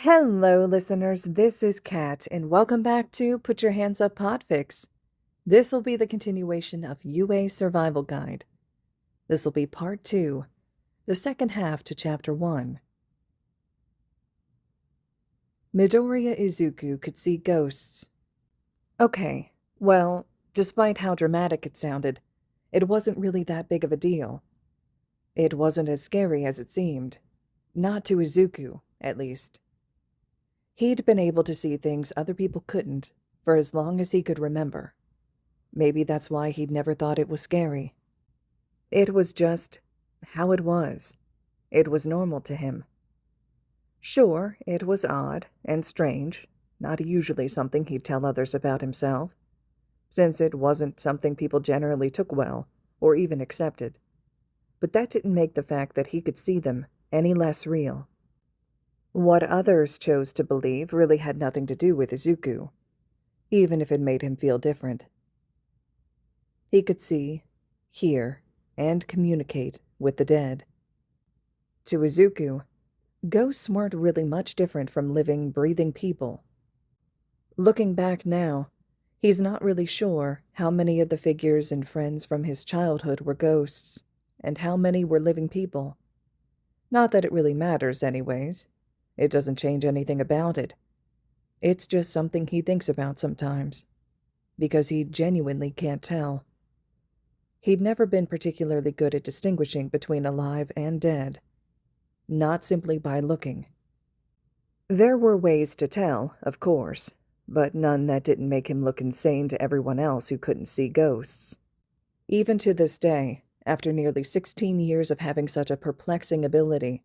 Hello, listeners. This is Kat, and welcome back to Put Your Hands Up Podfics. This will be the continuation of Yuuei Survival Guide. This will be part 2, the second half to chapter 1. Midoriya Izuku could see ghosts. Okay, well, despite how dramatic it sounded, it wasn't really that big of a deal. It wasn't as scary as it seemed. Not to Izuku, at least. He'd been able to see things other people couldn't for as long as he could remember. Maybe that's why he'd never thought it was scary. It was just how it was. It was normal to him. Sure, it was odd and strange, not usually something he'd tell others about himself, since it wasn't something people generally took well or even accepted. But that didn't make the fact that he could see them any less real. What others chose to believe really had nothing to do with Izuku, even if it made him feel different. He could see, hear, and communicate with the dead. To Izuku, ghosts weren't really much different from living, breathing people. Looking back now, he's not really sure how many of the figures and friends from his childhood were ghosts, and how many were living people. Not that it really matters anyways. It doesn't change anything about it. It's just something he thinks about sometimes, because he genuinely can't tell. He'd never been particularly good at distinguishing between alive and dead, not simply by looking. There were ways to tell, of course, but none that didn't make him look insane to everyone else who couldn't see ghosts. Even to this day, after nearly 16 years of having such a perplexing ability,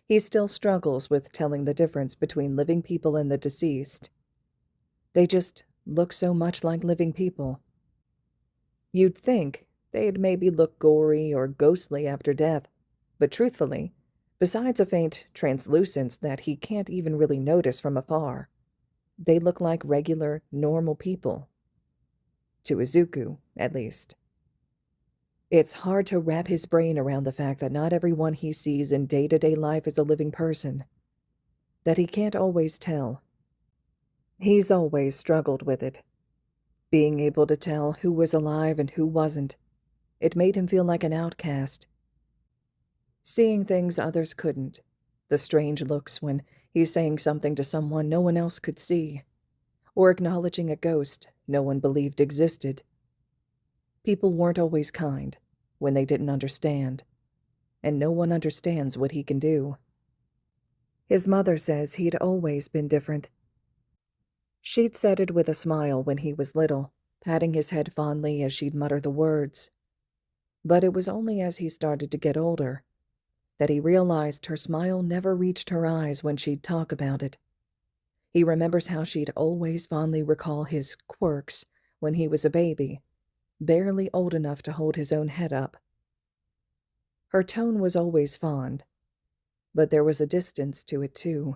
he still struggles with telling the difference between living people and the deceased. They just look so much like living people. You'd think they'd maybe look gory or ghostly after death, but truthfully, besides a faint translucence that he can't even really notice from afar, they look like regular, normal people. To Izuku, at least. It's hard to wrap his brain around the fact that not everyone he sees in day-to-day life is a living person. That he can't always tell. He's always struggled with it. Being able to tell who was alive and who wasn't. It made him feel like an outcast. Seeing things others couldn't. The strange looks when he's saying something to someone no one else could see. Or acknowledging a ghost no one believed existed. People weren't always kind when they didn't understand, and no one understands what he can do. His mother says he'd always been different. She'd said it with a smile when he was little, patting his head fondly as she'd mutter the words. But it was only as he started to get older that he realized her smile never reached her eyes when she'd talk about it. He remembers how she'd always fondly recall his quirks when he was a baby, barely old enough to hold his own head up. Her tone was always fond, but there was a distance to it too.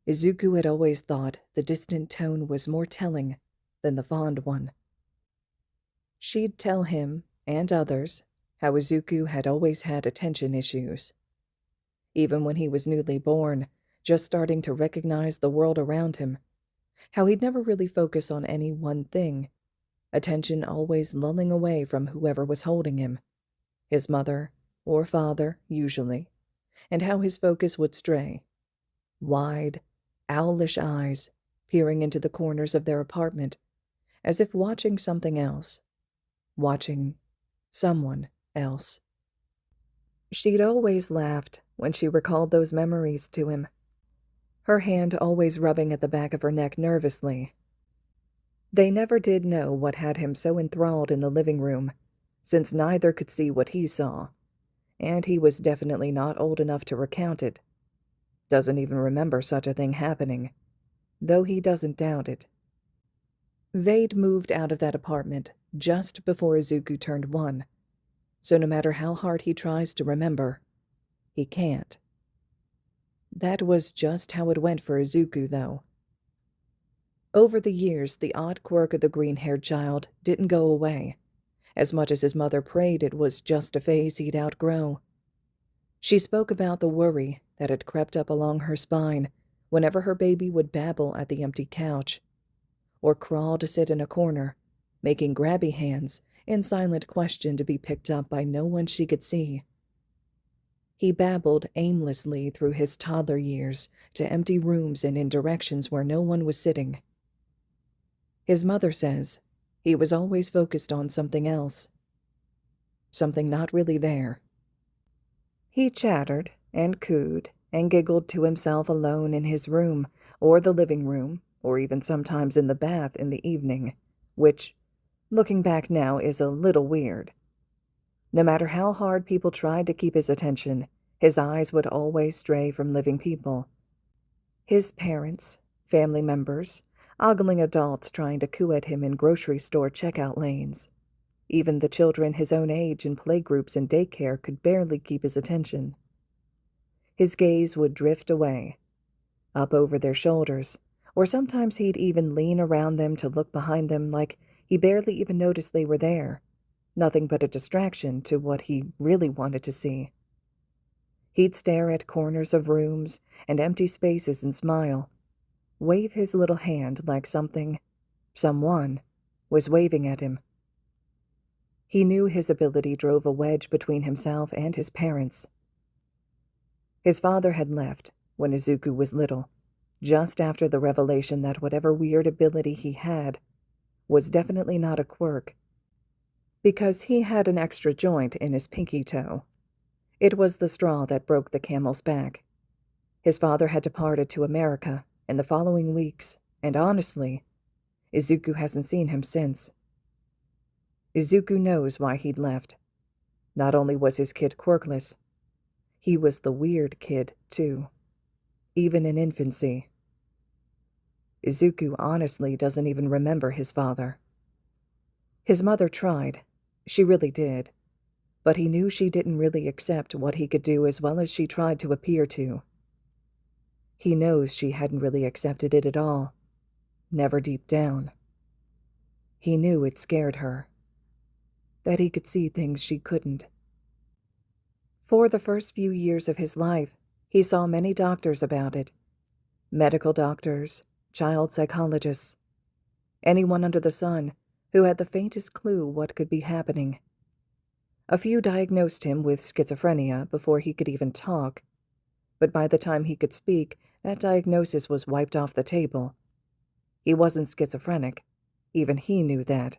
Izuku had always thought the distant tone was more telling than the fond one. She'd tell him, and others, how Izuku had always had attention issues. Even when he was newly born, just starting to recognize the world around him, how he'd never really focus on any one thing, attention always lulling away from whoever was holding him, his mother or father, usually, and how his focus would stray. Wide, owlish eyes peering into the corners of their apartment, as if watching something else, watching someone else. She'd always laughed when she recalled those memories to him, her hand always rubbing at the back of her neck nervously. They never did know what had him so enthralled in the living room, since neither could see what he saw, and he was definitely not old enough to recount it. Doesn't even remember such a thing happening, though he doesn't doubt it. They'd moved out of that apartment just before Izuku turned 1, so no matter how hard he tries to remember, he can't. That was just how it went for Izuku, though. Over the years, the odd quirk of the green-haired child didn't go away, as much as his mother prayed it was just a phase he'd outgrow. She spoke about the worry that had crept up along her spine whenever her baby would babble at the empty couch, or crawl to sit in a corner, making grabby hands in silent question to be picked up by no one she could see. He babbled aimlessly through his toddler years to empty rooms and in directions where no one was sitting. His mother says he was always focused on something else, something not really there. He chattered and cooed and giggled to himself alone in his room or the living room, or even sometimes in the bath in the evening, which, looking back now, is a little weird. No matter how hard people tried to keep his attention, his eyes would always stray from living people. His parents, family members, ogling adults trying to coo at him in grocery store checkout lanes. Even the children his own age in playgroups and daycare could barely keep his attention. His gaze would drift away, up over their shoulders, or sometimes he'd even lean around them to look behind them like he barely even noticed they were there, nothing but a distraction to what he really wanted to see. He'd stare at corners of rooms and empty spaces and smile, wave his little hand like someone, was waving at him. He knew his ability drove a wedge between himself and his parents. His father had left when Izuku was little, just after the revelation that whatever weird ability he had was definitely not a quirk, because he had an extra joint in his pinky toe. It was the straw that broke the camel's back. His father had departed to America in the following weeks, and honestly, Izuku hasn't seen him since. Izuku knows why he'd left. Not only was his kid quirkless, he was the weird kid, too, even in infancy. Izuku honestly doesn't even remember his father. His mother tried, she really did, but he knew she didn't really accept what he could do as well as she tried to appear to. He knows she hadn't really accepted it at all, never deep down. He knew it scared her, that he could see things she couldn't. For the first few years of his life, he saw many doctors about it. Medical doctors, child psychologists, anyone under the sun who had the faintest clue what could be happening. A few diagnosed him with schizophrenia before he could even talk, but by the time he could speak, that diagnosis was wiped off the table. He wasn't schizophrenic. Even he knew that.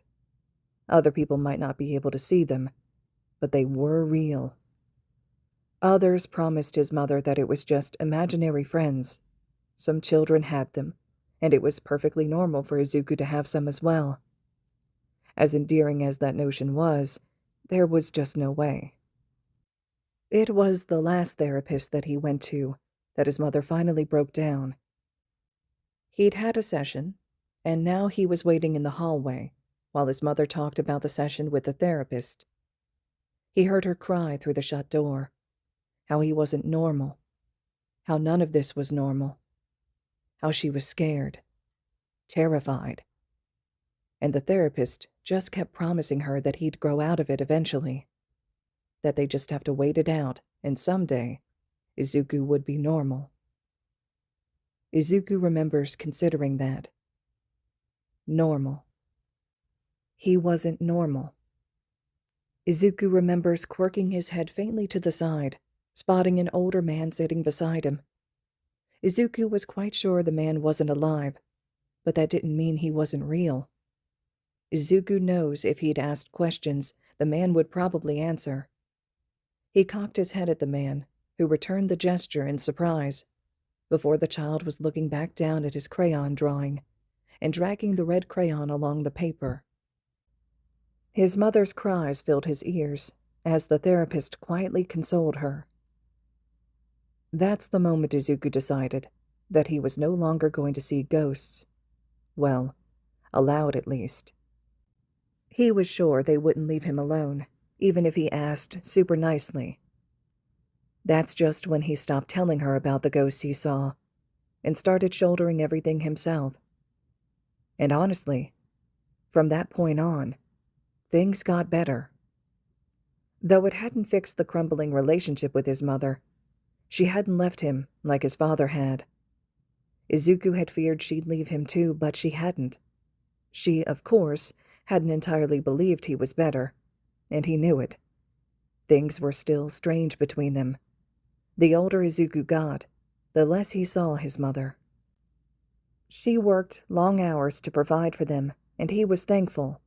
Other people might not be able to see them, but they were real. Others promised his mother that it was just imaginary friends. Some children had them, and it was perfectly normal for Izuku to have some as well. As endearing as that notion was, there was just no way. It was the last therapist that he went to that his mother finally broke down. He'd had a session, and now he was waiting in the hallway while his mother talked about the session with the therapist. He heard her cry through the shut door, how he wasn't normal, how none of this was normal, how she was scared, terrified. And the therapist just kept promising her that he'd grow out of it eventually, that they just have to wait it out, and someday Izuku would be normal. Izuku remembers considering that. Normal. He wasn't normal. Izuku remembers quirking his head faintly to the side, spotting an older man sitting beside him. Izuku was quite sure the man wasn't alive, but that didn't mean he wasn't real. Izuku knows if he'd asked questions, the man would probably answer. He cocked his head at the man, who returned the gesture in surprise, before the child was looking back down at his crayon drawing and dragging the red crayon along the paper. His mother's cries filled his ears as the therapist quietly consoled her. That's the moment Izuku decided that he was no longer going to see ghosts. Well, aloud at least. He was sure they wouldn't leave him alone, even if he asked super nicely. That's just when he stopped telling her about the ghosts he saw and started shouldering everything himself. And honestly, from that point on, things got better. Though it hadn't fixed the crumbling relationship with his mother, She hadn't left him like his father had. Izuku had feared she'd leave him too, but she hadn't. She, of course, hadn't entirely believed he was better, and he knew it. Things were still strange between them. The older Izuku got, the less he saw his mother. She worked long hours to provide for them, and he was thankful,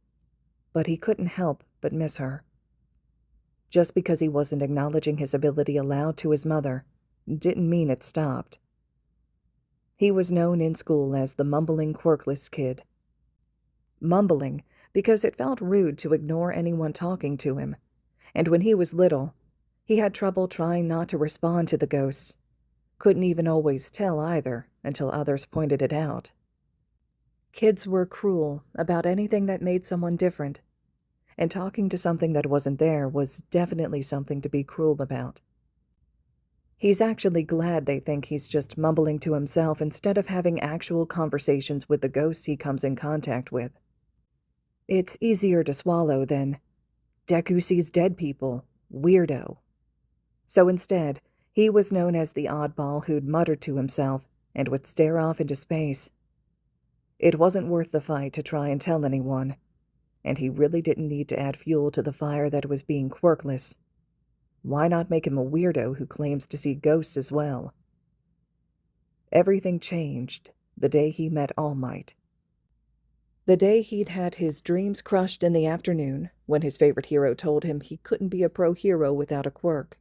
but he couldn't help but miss her. Just because he wasn't acknowledging his ability aloud to his mother didn't mean it stopped. He was known in school as the mumbling, quirkless kid. Mumbling because it felt rude to ignore anyone talking to him, and when he was little, he had trouble trying not to respond to the ghosts. Couldn't even always tell either until others pointed it out. Kids were cruel about anything that made someone different, and talking to something that wasn't there was definitely something to be cruel about. He's actually glad they think he's just mumbling to himself instead of having actual conversations with the ghosts he comes in contact with. It's easier to swallow than, "Deku sees dead people, weirdo." So instead, he was known as the oddball who'd mutter to himself and would stare off into space. It wasn't worth the fight to try and tell anyone, and he really didn't need to add fuel to the fire that was being quirkless. Why not make him a weirdo who claims to see ghosts as well? Everything changed the day he met All Might. The day he'd had his dreams crushed in the afternoon, when his favorite hero told him he couldn't be a pro hero without a quirk.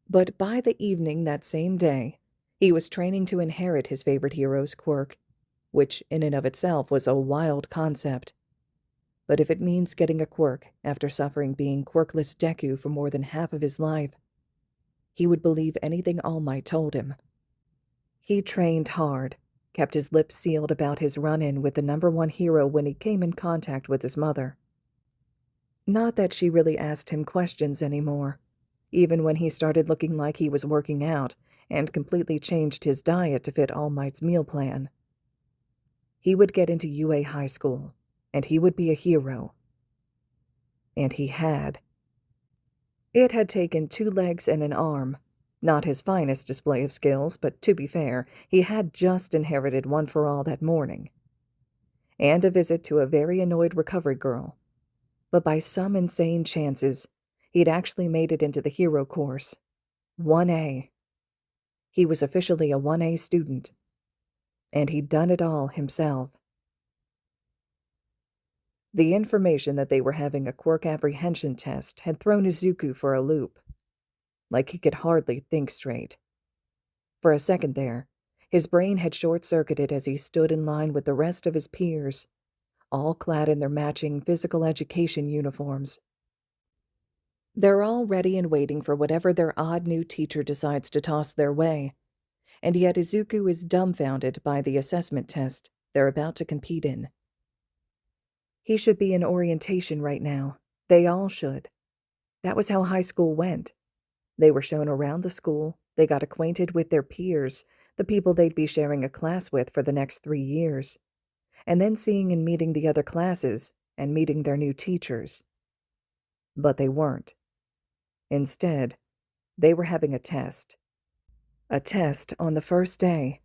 But by the evening that same day, he was training to inherit his favorite hero's quirk, which in and of itself was a wild concept. But if it means getting a quirk after suffering being quirkless Deku for more than half of his life, he would believe anything All Might told him. He trained hard, kept his lips sealed about his run-in with the #1 hero when he came in contact with his mother. Not that she really asked him questions anymore, even when he started looking like he was working out and completely changed his diet to fit All Might's meal plan. He would get into Yuuei High School, and he would be a hero. And he had. It had taken 2 legs and an arm. Not his finest display of skills, but to be fair, he had just inherited One for All that morning. And a visit to a very annoyed recovery girl. But by some insane chances, he'd actually made it into the hero course. 1A. He was officially a 1A student. And he'd done it all himself. The information that they were having a quirk apprehension test had thrown Izuku for a loop. Like he could hardly think straight. For a second there, his brain had short-circuited as he stood in line with the rest of his peers, all clad in their matching physical education uniforms. They're all ready and waiting for whatever their odd new teacher decides to toss their way, and yet Izuku is dumbfounded by the assessment test they're about to compete in. He should be in orientation right now. They all should. That was how high school went. They were shown around the school, they got acquainted with their peers, the people they'd be sharing a class with for the next 3 years, and then seeing and meeting the other classes and meeting their new teachers. But they weren't. Instead, they were having a test. A test on the first day.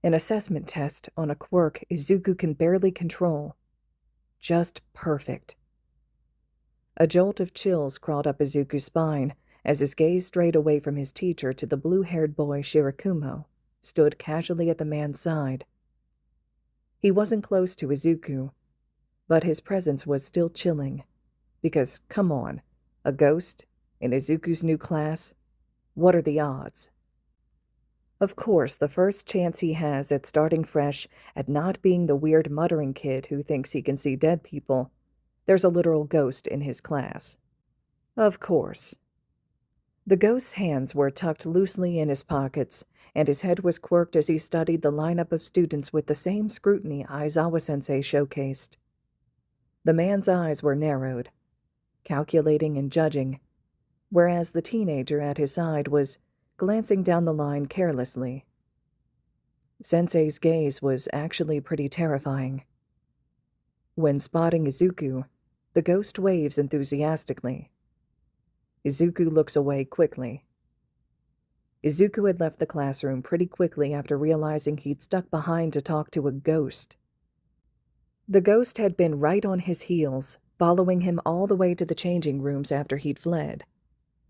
An assessment test on a quirk Izuku can barely control. Just perfect. A jolt of chills crawled up Izuku's spine as his gaze strayed away from his teacher to the blue-haired boy Shirakumo, stood casually at the man's side. He wasn't close to Izuku, but his presence was still chilling, because, come on, a ghost in Izuku's new class? What are the odds? Of course, the first chance he has at starting fresh, at not being the weird muttering kid who thinks he can see dead people, there's a literal ghost in his class. Of course. The ghost's hands were tucked loosely in his pockets, and his head was quirked as he studied the lineup of students with the same scrutiny Aizawa-sensei showcased. The man's eyes were narrowed, calculating and judging, whereas the teenager at his side was glancing down the line carelessly. Sensei's gaze was actually pretty terrifying. When spotting Izuku, the ghost waves enthusiastically. Izuku looks away quickly. Izuku had left the classroom pretty quickly after realizing he'd stuck behind to talk to a ghost. The ghost had been right on his heels, following him all the way to the changing rooms after he'd fled.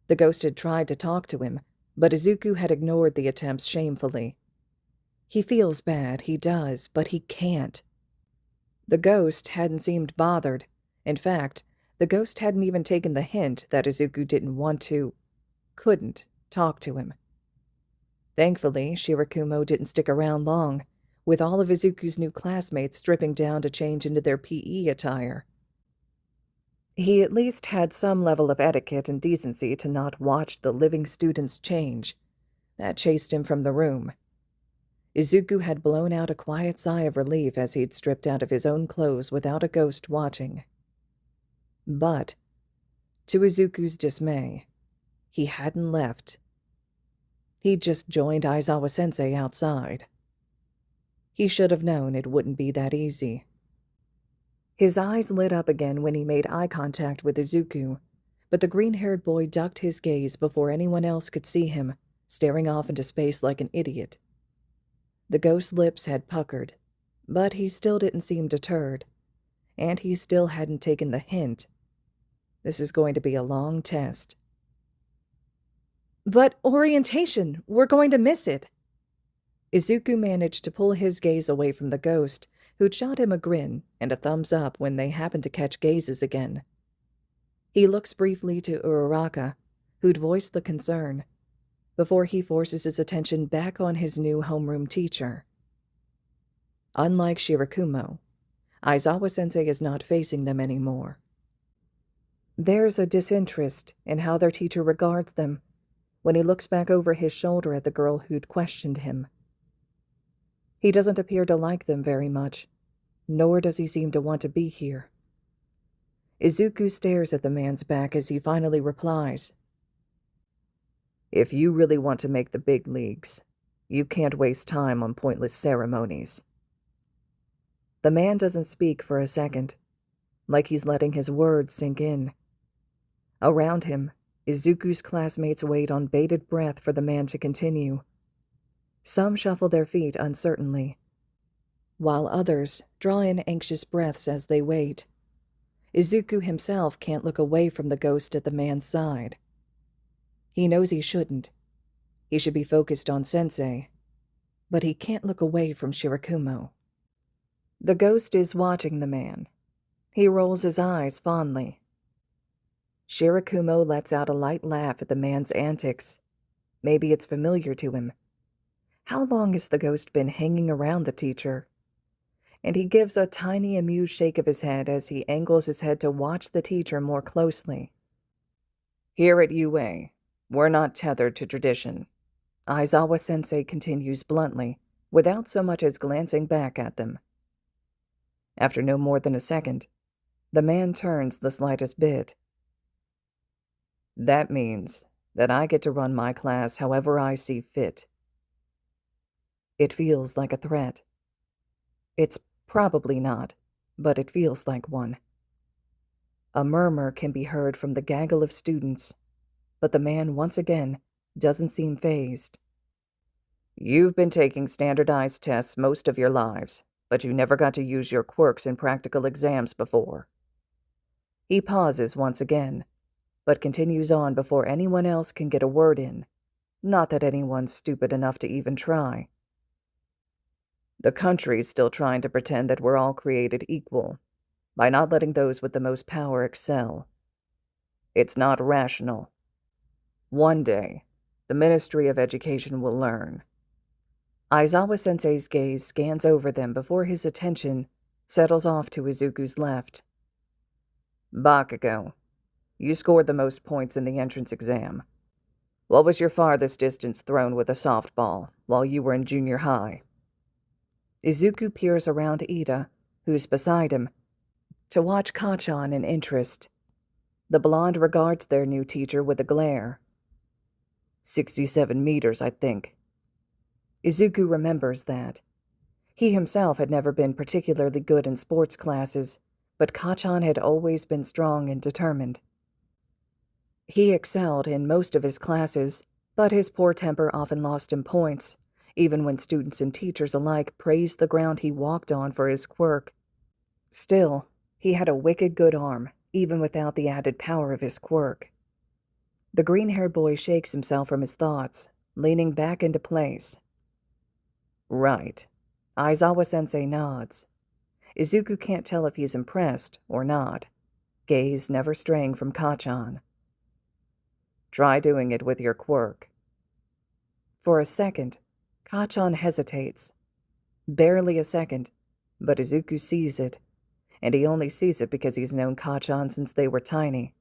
The ghost had tried to talk to him, but Izuku had ignored the attempts shamefully. He feels bad, he does, but he can't. The ghost hadn't seemed bothered. In fact, the ghost hadn't even taken the hint that Izuku didn't want to, couldn't, talk to him. Thankfully, Shirakumo didn't stick around long, with all of Izuku's new classmates stripping down to change into their PE attire. He at least had some level of etiquette and decency to not watch the living students change. That chased him from the room. Izuku had blown out a quiet sigh of relief as he'd stripped out of his own clothes without a ghost watching. But, to Izuku's dismay, he hadn't left. He'd just joined Aizawa-sensei outside. He should have known it wouldn't be that easy. His eyes lit up again when he made eye contact with Izuku, but the green-haired boy ducked his gaze before anyone else could see him, staring off into space like an idiot. The ghost's lips had puckered, but he still didn't seem deterred, and he still hadn't taken the hint. This is going to be a long test. "But orientation, we're going to miss it." Izuku managed to pull his gaze away from the ghost, who'd shot him a grin and a thumbs up when they happened to catch gazes again. He looks briefly to Uraraka, who'd voiced the concern, before he forces his attention back on his new homeroom teacher. Unlike Shirakumo, Aizawa-sensei is not facing them anymore. There's a disinterest in how their teacher regards them when he looks back over his shoulder at the girl who'd questioned him. He doesn't appear to like them very much, nor does he seem to want to be here. Izuku stares at the man's back as he finally replies, "If you really want to make the big leagues, you can't waste time on pointless ceremonies." The man doesn't speak for a second, like he's letting his words sink in. Around him, Izuku's classmates wait on bated breath for the man to continue. Some shuffle their feet uncertainly, while others draw in anxious breaths as they wait. Izuku himself can't look away from the ghost at the man's side. He knows he shouldn't. He should be focused on Sensei, but he can't look away from Shirakumo. The ghost is watching the man. He rolls his eyes fondly. Shirakumo lets out a light laugh at the man's antics. Maybe it's familiar to him. How long has the ghost been hanging around the teacher? And he gives a tiny amused shake of his head as he angles his head to watch the teacher more closely. "Here at Yuuei, we're not tethered to tradition," Aizawa-sensei continues bluntly, without so much as glancing back at them. After no more than a second, the man turns the slightest bit. "That means that I get to run my class however I see fit." It feels like a threat. It's probably not, but it feels like one. A murmur can be heard from the gaggle of students, but the man once again doesn't seem fazed. "You've been taking standardized tests most of your lives, but you never got to use your quirks in practical exams before." He pauses once again, but continues on before anyone else can get a word in. Not that anyone's stupid enough to even try. "The country's still trying to pretend that we're all created equal, by not letting those with the most power excel. It's not rational. One day, the Ministry of Education will learn." Aizawa-sensei's gaze scans over them before his attention settles off to Izuku's left. "Bakugo, you scored the most points in the entrance exam. What was your farthest distance thrown with a softball while you were in junior high?" Izuku peers around Ida, who's beside him, to watch Kachan in interest. The blonde regards their new teacher with a glare. 67 meters, I think." Izuku remembers that. He himself had never been particularly good in sports classes, but Kachan had always been strong and determined. He excelled in most of his classes, But his poor temper often lost him points, even when students and teachers alike praised the ground he walked on for his quirk. Still, he had a wicked good arm, even without the added power of his quirk. The green-haired boy shakes himself from his thoughts, leaning back into place. Right. Aizawa-sensei nods. Izuku can't tell if he's impressed or not, gaze never straying from Kacchan. Try doing it with your quirk. For a second, Kacchan hesitates. Barely a second, but Izuku sees it, and he only sees it because he's known Kacchan since they were tiny.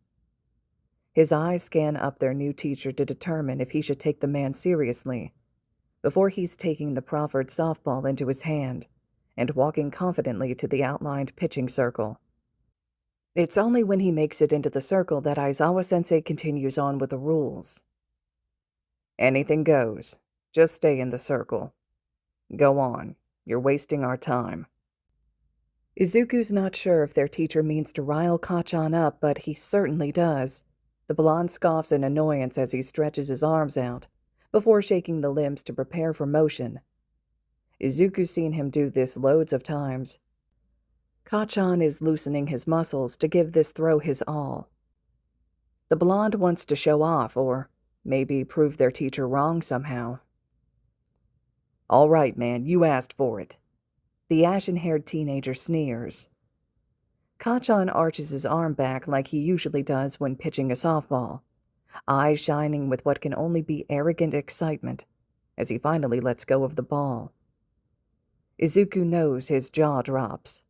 His eyes scan up their new teacher to determine if he should take the man seriously, before he's taking the proffered softball into his hand and walking confidently to the outlined pitching circle. It's only when he makes it into the circle that Aizawa-sensei continues on with the rules. Anything goes. Just stay in the circle. Go on. You're wasting our time. Izuku's not sure if their teacher means to rile Kacchan up, but he certainly does. The blonde scoffs in annoyance as he stretches his arms out, before shaking the limbs to prepare for motion. Izuku's seen him do this loads of times. Kacchan is loosening his muscles to give this throw his all. The blonde wants to show off, or maybe prove their teacher wrong somehow. All right, man, you asked for it. The ashen-haired teenager sneers. Kacchan arches his arm back like he usually does when pitching a softball, eyes shining with what can only be arrogant excitement as he finally lets go of the ball. Izuku knows his jaw drops.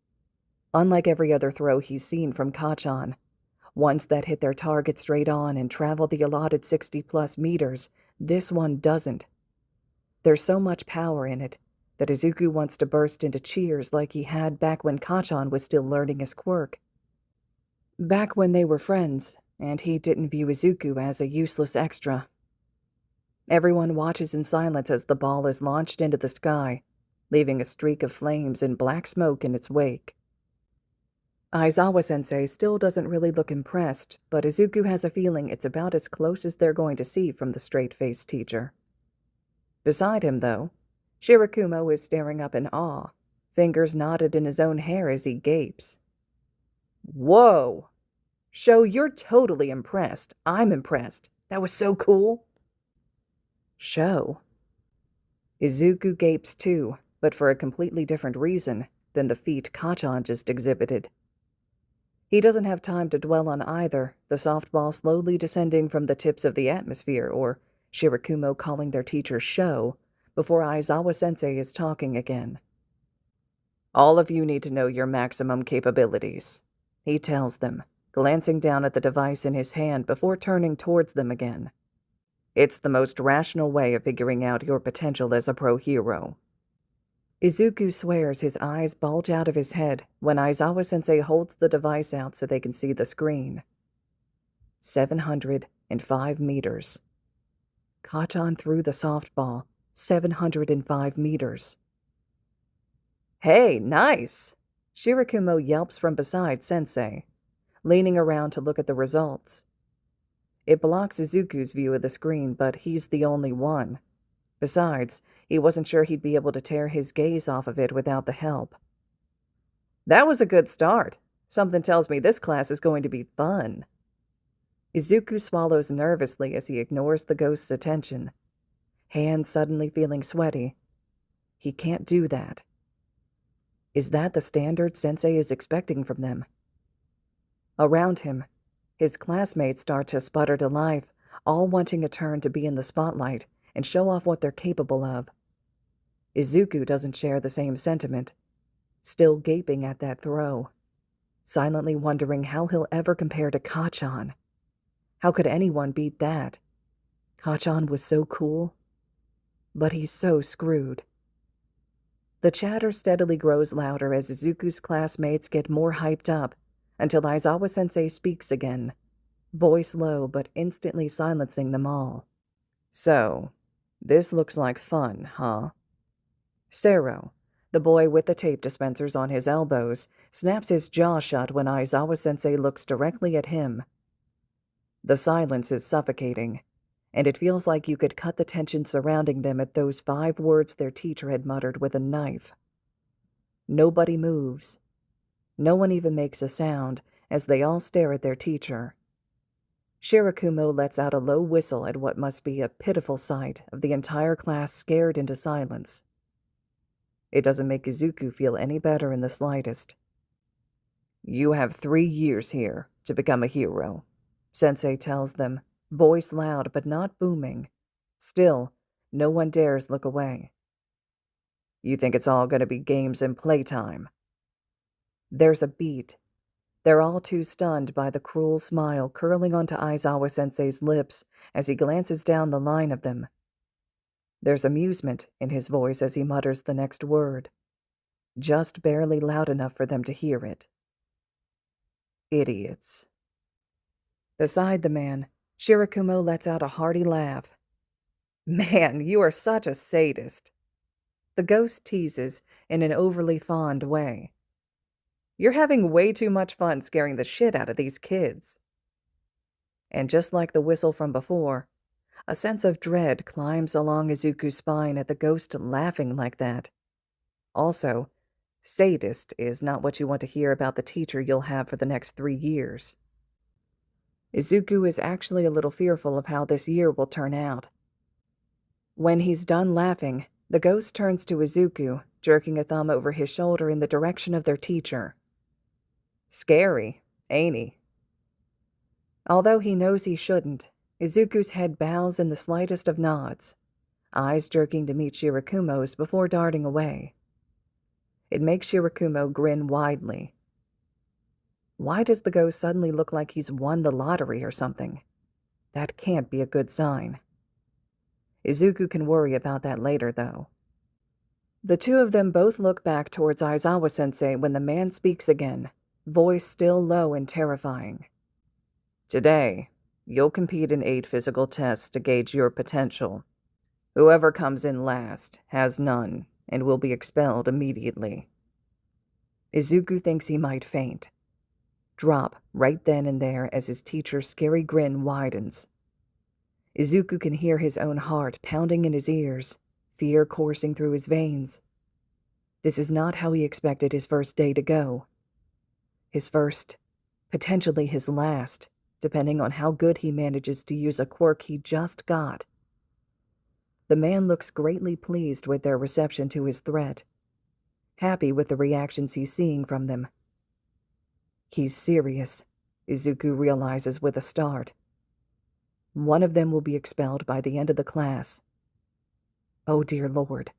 Unlike every other throw he's seen from Kacchan, ones that hit their target straight on and travel the allotted 60-plus meters, this one doesn't. There's so much power in it that Izuku wants to burst into cheers like he had back when Kacchan was still learning his quirk. Back when they were friends, and he didn't view Izuku as a useless extra. Everyone watches in silence as the ball is launched into the sky, leaving a streak of flames and black smoke in its wake. Aizawa-sensei still doesn't really look impressed, but Izuku has a feeling it's about as close as they're going to see from the straight-faced teacher. Beside him, though, Shirakumo is staring up in awe, fingers knotted in his own hair as he gapes. Whoa! Sho, you're totally impressed. I'm impressed. That was so cool. Sho. Izuku gapes too, but for a completely different reason than the feat Kacchan just exhibited. He doesn't have time to dwell on either, the softball slowly descending from the tips of the atmosphere, or Shirakumo calling their teacher Sho, before Aizawa-sensei is talking again. All of you need to know your maximum capabilities, he tells them, glancing down at the device in his hand before turning towards them again. It's the most rational way of figuring out your potential as a pro hero. Izuku swears his eyes bulge out of his head when Aizawa-sensei holds the device out so they can see the screen. 705 meters. Kacchan threw the softball 705 meters. Hey, nice! Shirakumo yelps from beside Sensei, leaning around to look at the results. It blocks Izuku's view of the screen, but he's the only one. Besides, he wasn't sure he'd be able to tear his gaze off of it without the help. That was a good start. Something tells me this class is going to be fun. Izuku swallows nervously as he ignores the ghost's attention, hands suddenly feeling sweaty. He can't do that. Is that the standard Sensei is expecting from them? Around him, his classmates start to sputter to life, all wanting a turn to be in the spotlight and show off what they're capable of. Izuku doesn't share the same sentiment, still gaping at that throw, silently wondering how he'll ever compare to Kacchan. How could anyone beat that? Kacchan was so cool, but he's so screwed. The chatter steadily grows louder as Izuku's classmates get more hyped up, until Aizawa-sensei speaks again, voice low but instantly silencing them all. So, this looks like fun, huh? Sero, the boy with the tape dispensers on his elbows, snaps his jaw shut when Aizawa-sensei looks directly at him. The silence is suffocating, and it feels like you could cut the tension surrounding them at those 5 words their teacher had muttered with a knife. Nobody moves. No one even makes a sound as they all stare at their teacher. Shirakumo lets out a low whistle at what must be a pitiful sight of the entire class scared into silence. It doesn't make Izuku feel any better in the slightest. "You have 3 years here to become a hero," Sensei tells them, voice loud but not booming. Still, no one dares look away. "You think it's all going to be games and playtime?" There's a beat. They're all too stunned by the cruel smile curling onto Aizawa-sensei's lips as he glances down the line of them. There's amusement in his voice as he mutters the next word, just barely loud enough for them to hear it. "Idiots." Beside the man, Shirakumo lets out a hearty laugh. "Man, you are such a sadist," the ghost teases in an overly fond way. "You're having way too much fun scaring the shit out of these kids." And just like the whistle from before, a sense of dread climbs along Izuku's spine at the ghost laughing like that. Also, sadist is not what you want to hear about the teacher you'll have for the next 3 years. Izuku is actually a little fearful of how this year will turn out. When he's done laughing, the ghost turns to Izuku, jerking a thumb over his shoulder in the direction of their teacher. "Scary, ain't he?" Although he knows he shouldn't, Izuku's head bows in the slightest of nods, eyes jerking to meet Shirakumo's before darting away. It makes Shirakumo grin widely. Why does the ghost suddenly look like he's won the lottery or something? That can't be a good sign. Izuku can worry about that later, though. The two of them both look back towards Aizawa-sensei when the man speaks again, voice still low and terrifying. "Today, you'll compete in 8 physical tests to gauge your potential. Whoever comes in last has none and will be expelled immediately." Izuku thinks he might faint. Drop right then and there as his teacher's scary grin widens. Izuku can hear his own heart pounding in his ears, fear coursing through his veins. This is not how he expected his first day to go. His first, potentially his last, depending on how good he manages to use a quirk he just got. The man looks greatly pleased with their reception to his threat, happy with the reactions he's seeing from them. He's serious, Izuku realizes with a start. One of them will be expelled by the end of the class. Oh dear Lord,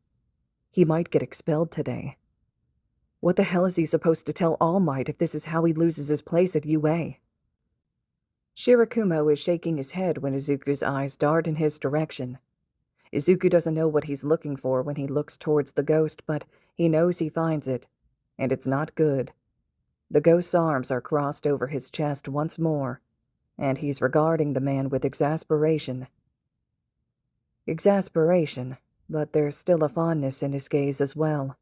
he might get expelled today. What the hell is he supposed to tell All Might if this is how he loses his place at UA? Shirakumo is shaking his head when Izuku's eyes dart in his direction. Izuku doesn't know what he's looking for when he looks towards the ghost, but he knows he finds it, and it's not good. The ghost's arms are crossed over his chest once more, and he's regarding the man with exasperation. Exasperation, but there's still a fondness in his gaze as well.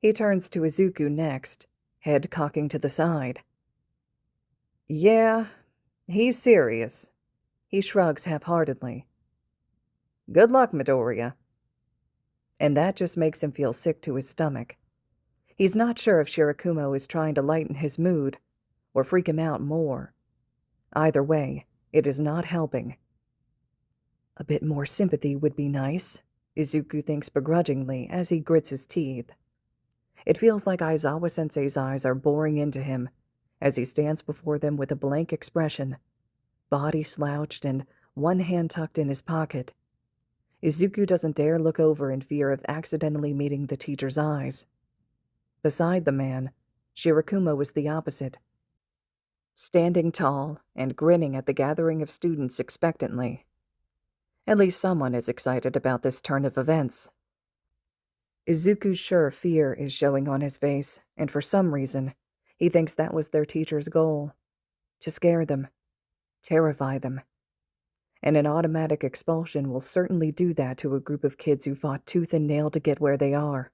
He turns to Izuku next, head cocking to the side. "Yeah, he's serious." He shrugs half-heartedly. "Good luck, Midoriya." And that just makes him feel sick to his stomach. He's not sure if Shirakumo is trying to lighten his mood or freak him out more. Either way, it is not helping. A bit more sympathy would be nice, Izuku thinks begrudgingly as he grits his teeth. It feels like Aizawa-sensei's eyes are boring into him as he stands before them with a blank expression, body slouched and one hand tucked in his pocket. Izuku doesn't dare look over in fear of accidentally meeting the teacher's eyes. Beside the man, Shirakumo was the opposite, standing tall and grinning at the gathering of students expectantly. At least someone is excited about this turn of events. Izuku's sure fear is showing on his face, and for some reason, he thinks that was their teacher's goal. To scare them, terrify them. And an automatic expulsion will certainly do that to a group of kids who fought tooth and nail to get where they are.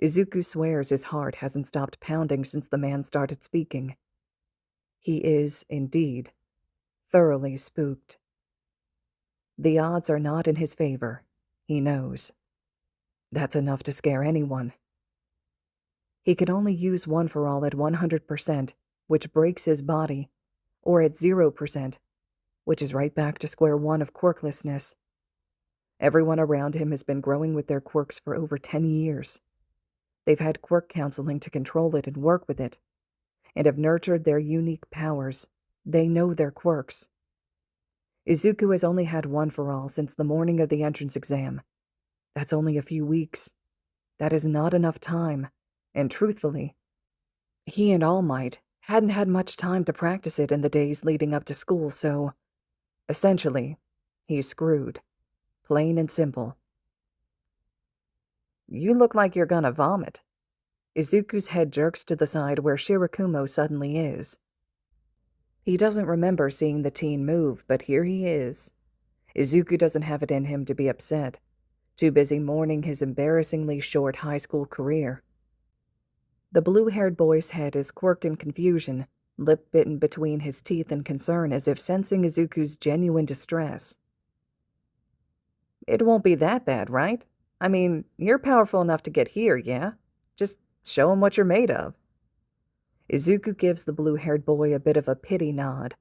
Izuku swears his heart hasn't stopped pounding since the man started speaking. He is, indeed, thoroughly spooked. The odds are not in his favor, he knows. That's enough to scare anyone. He can only use One for All at 100%, which breaks his body, or at 0%, which is right back to square one of quirklessness. Everyone around him has been growing with their quirks for over 10 years. They've had quirk counseling to control it and work with it, and have nurtured their unique powers. They know their quirks. Izuku has only had One for All since the morning of the entrance exam. That's only a few weeks. That is not enough time, and truthfully, he and All Might hadn't had much time to practice it in the days leading up to school, so essentially, he's screwed. Plain and simple. You look like you're gonna vomit. Izuku's head jerks to the side where Shirakumo suddenly is. He doesn't remember seeing the teen move, but here he is. Izuku doesn't have it in him to be upset, too busy mourning his embarrassingly short high school career. The blue-haired boy's head is quirked in confusion, lip bitten between his teeth in concern as if sensing Izuku's genuine distress. It won't be that bad, right? I mean, you're powerful enough to get here, yeah? Just show him what you're made of. Izuku gives the blue-haired boy a bit of a pity nod,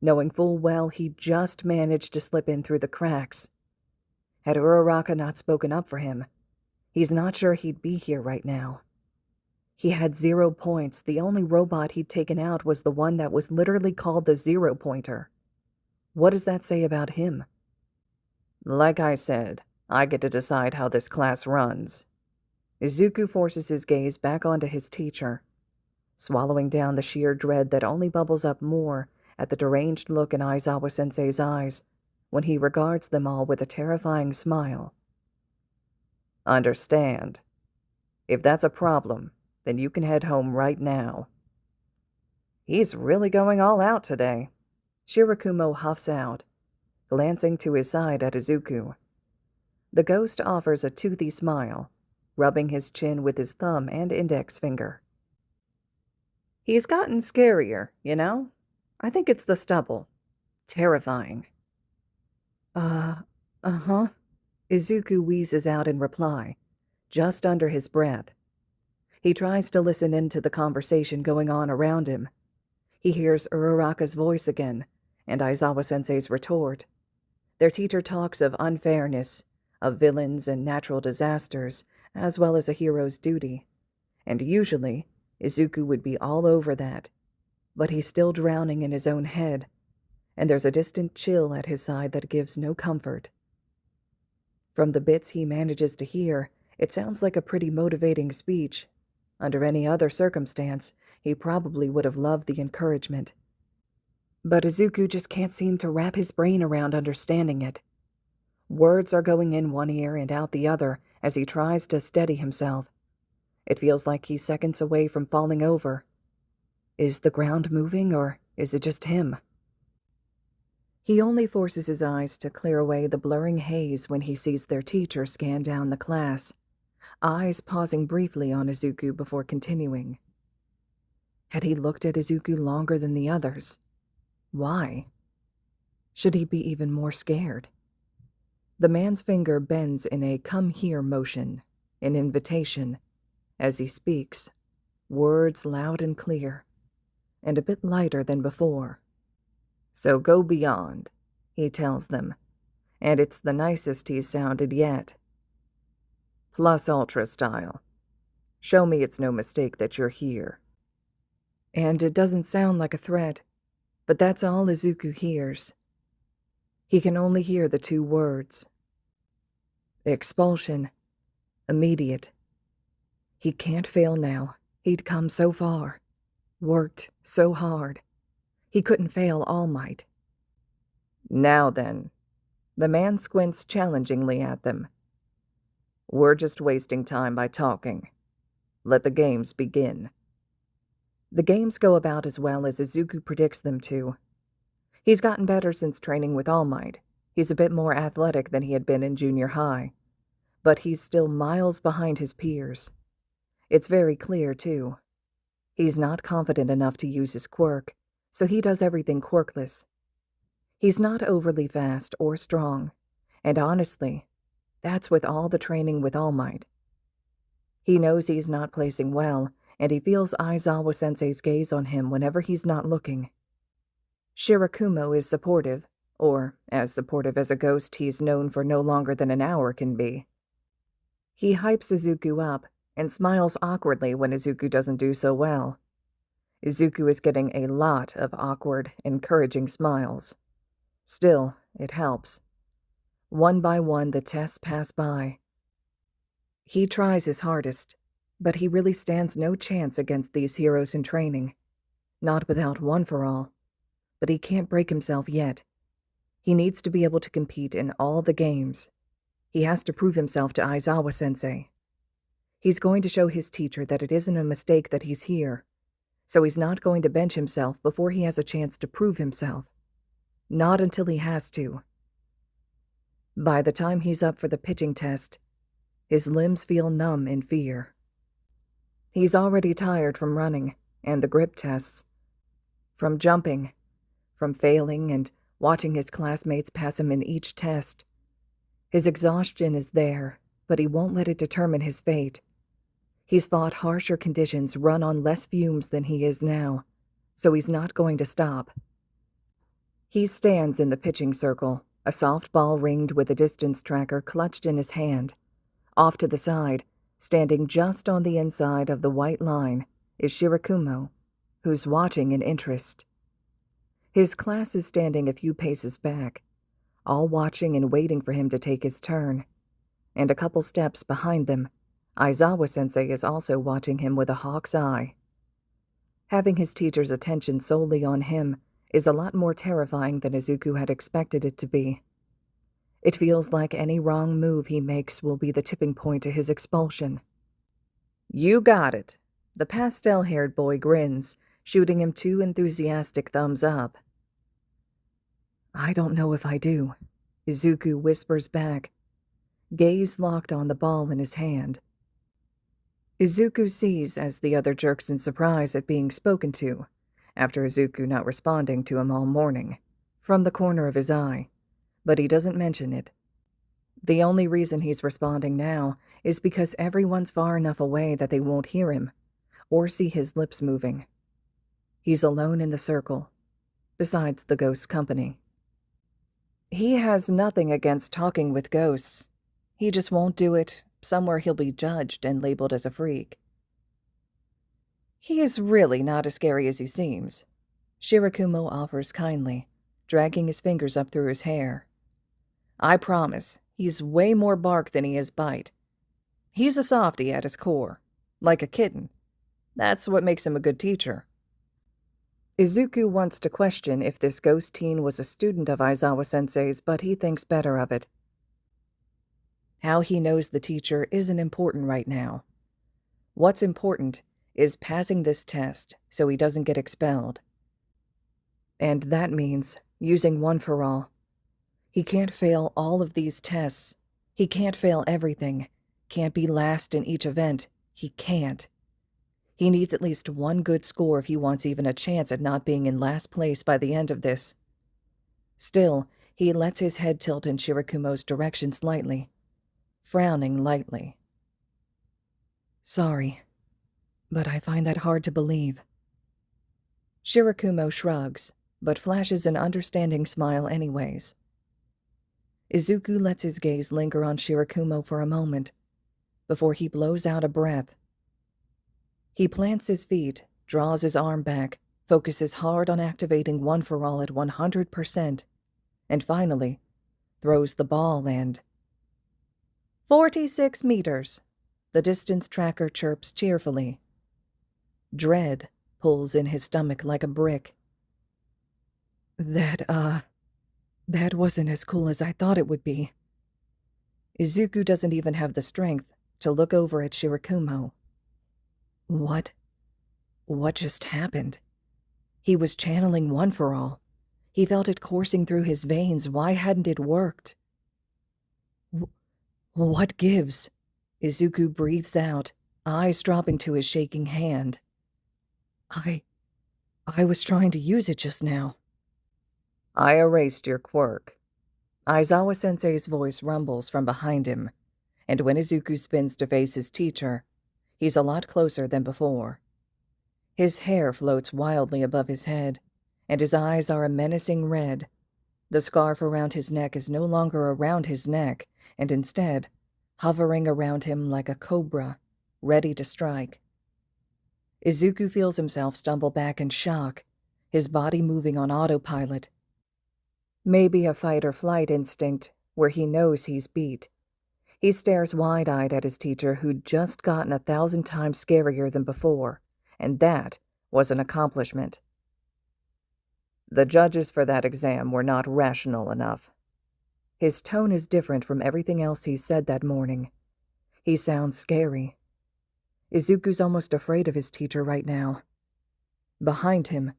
knowing full well he just managed to slip in through the cracks. Had Uraraka not spoken up for him, he's not sure he'd be here right now. He had 0 points. The only robot he'd taken out was the one that was literally called the Zero Pointer. What does that say about him? Like I said, I get to decide how this class runs. Izuku forces his gaze back onto his teacher, swallowing down the sheer dread that only bubbles up more at the deranged look in Aizawa-sensei's eyes when he regards them all with a terrifying smile. Understand. If that's a problem, then you can head home right now. He's really going all out today. Shirakumo huffs out, glancing to his side at Izuku. The ghost offers a toothy smile, rubbing his chin with his thumb and index finger. He's gotten scarier, you know? I think it's the stubble. Terrifying. Uh-huh. Izuku wheezes out in reply, just under his breath. He tries to listen in to the conversation going on around him. He hears Uraraka's voice again, and Aizawa-sensei's retort. Their teacher talks of unfairness, of villains and natural disasters, as well as a hero's duty. And usually, Izuku would be all over that. But he's still drowning in his own head, and there's a distant chill at his side that gives no comfort. From the bits he manages to hear, it sounds like a pretty motivating speech. Under any other circumstance, he probably would have loved the encouragement. But Izuku just can't seem to wrap his brain around understanding it. Words are going in one ear and out the other as he tries to steady himself. It feels like he's seconds away from falling over. Is the ground moving, or is it just him? He only forces his eyes to clear away the blurring haze when he sees their teacher scan down the class, eyes pausing briefly on Izuku before continuing. Had he looked at Izuku longer than the others? Why? Should he be even more scared? The man's finger bends in a come here motion, an invitation, as he speaks, words loud and clear, and a bit lighter than before. So go beyond, he tells them, and it's the nicest he's sounded yet. Plus ultra style. Show me it's no mistake that you're here. And it doesn't sound like a threat, but that's all Izuku hears. He can only hear the 2 words. Expulsion. Immediate. He can't fail now. He'd come so far. Worked so hard. He couldn't fail All Might. Now then. The man squints challengingly at them. We're just wasting time by talking. Let the games begin. The games go about as well as Izuku predicts them to. He's gotten better since training with All Might. He's a bit more athletic than he had been in junior high. But he's still miles behind his peers. It's very clear, too. He's not confident enough to use his quirk, so he does everything quirkless. He's not overly fast or strong, and honestly, that's with all the training with All Might. He knows he's not placing well, and he feels Aizawa-sensei's gaze on him whenever he's not looking. Shirakumo is supportive, or as supportive as a ghost he's known for no longer than an hour can be. He hypes Izuku up and smiles awkwardly when Izuku doesn't do so well. Izuku is getting a lot of awkward, encouraging smiles. Still, it helps. One by one, the tests pass by. He tries his hardest, but he really stands no chance against these heroes in training. Not without One for All. But he can't break himself yet. He needs to be able to compete in all the games. He has to prove himself to Aizawa-sensei. He's going to show his teacher that it isn't a mistake that he's here, so he's not going to bench himself before he has a chance to prove himself. Not until he has to. By the time he's up for the pitching test, his limbs feel numb in fear. He's already tired from running and the grip tests, from jumping, from failing and watching his classmates pass him in each test. His exhaustion is there, but he won't let it determine his fate. He's fought harsher conditions, run on less fumes than he is now, so he's not going to stop. He stands in the pitching circle, a soft ball ringed with a distance tracker clutched in his hand. Off to the side, standing just on the inside of the white line, is Shirakumo, who's watching in interest. His class is standing a few paces back, all watching and waiting for him to take his turn. And a couple steps behind them, Aizawa-sensei is also watching him with a hawk's eye. Having his teacher's attention solely on him is a lot more terrifying than Izuku had expected it to be. It feels like any wrong move he makes will be the tipping point to his expulsion. "You got it." The pastel-haired boy grins, shooting him 2 enthusiastic thumbs up. "I don't know if I do," Izuku whispers back, gaze locked on the ball in his hand. Izuku sees as the other jerks in surprise at being spoken to, after Izuku not responding to him all morning, from the corner of his eye, but he doesn't mention it. The only reason he's responding now is because everyone's far enough away that they won't hear him, or see his lips moving. He's alone in the circle, besides the ghost's company. He has nothing against talking with ghosts. He just won't do it somewhere he'll be judged and labeled as a freak. He is really not as scary as he seems, Shirakumo offers kindly, dragging his fingers up through his hair. I promise, he's way more bark than he is bite. He's a softie at his core, like a kitten. That's what makes him a good teacher. Izuku wants to question if this ghost teen was a student of Aizawa-sensei's, but he thinks better of it. How he knows the teacher isn't important right now. What's important is passing this test so he doesn't get expelled. And that means using One for All. He can't fail all of these tests. He can't fail everything. Can't be last in each event. He can't. He needs at least 1 good score if he wants even a chance at not being in last place by the end of this. Still, he lets his head tilt in Shirakumo's direction slightly, frowning lightly. Sorry, but I find that hard to believe. Shirakumo shrugs, but flashes an understanding smile anyways. Izuku lets his gaze linger on Shirakumo for a moment, before he blows out a breath. He plants his feet, draws his arm back, focuses hard on activating One for All at 100%, and finally, throws the ball and... 46 meters, the distance tracker chirps cheerfully. Dread pulls in his stomach like a brick. That wasn't as cool as I thought it would be. Izuku doesn't even have the strength to look over at Shirakumo. What just happened? He was channeling One for All. He felt it coursing through his veins. Why hadn't it worked? What gives? Izuku breathes out, eyes dropping to his shaking hand. I was trying to use it just now. I erased your quirk. Aizawa-sensei's voice rumbles from behind him, and when Izuku spins to face his teacher, he's a lot closer than before. His hair floats wildly above his head, and his eyes are a menacing red. The scarf around his neck is no longer around his neck, and instead, hovering around him like a cobra, ready to strike. Izuku feels himself stumble back in shock, his body moving on autopilot. Maybe a fight-or-flight instinct where he knows he's beat. He stares wide-eyed at his teacher who'd just gotten 1,000 times scarier than before, and that was an accomplishment. The judges for that exam were not rational enough. His tone is different from everything else he's said that morning. He sounds scary. Izuku's almost afraid of his teacher right now. Behind him,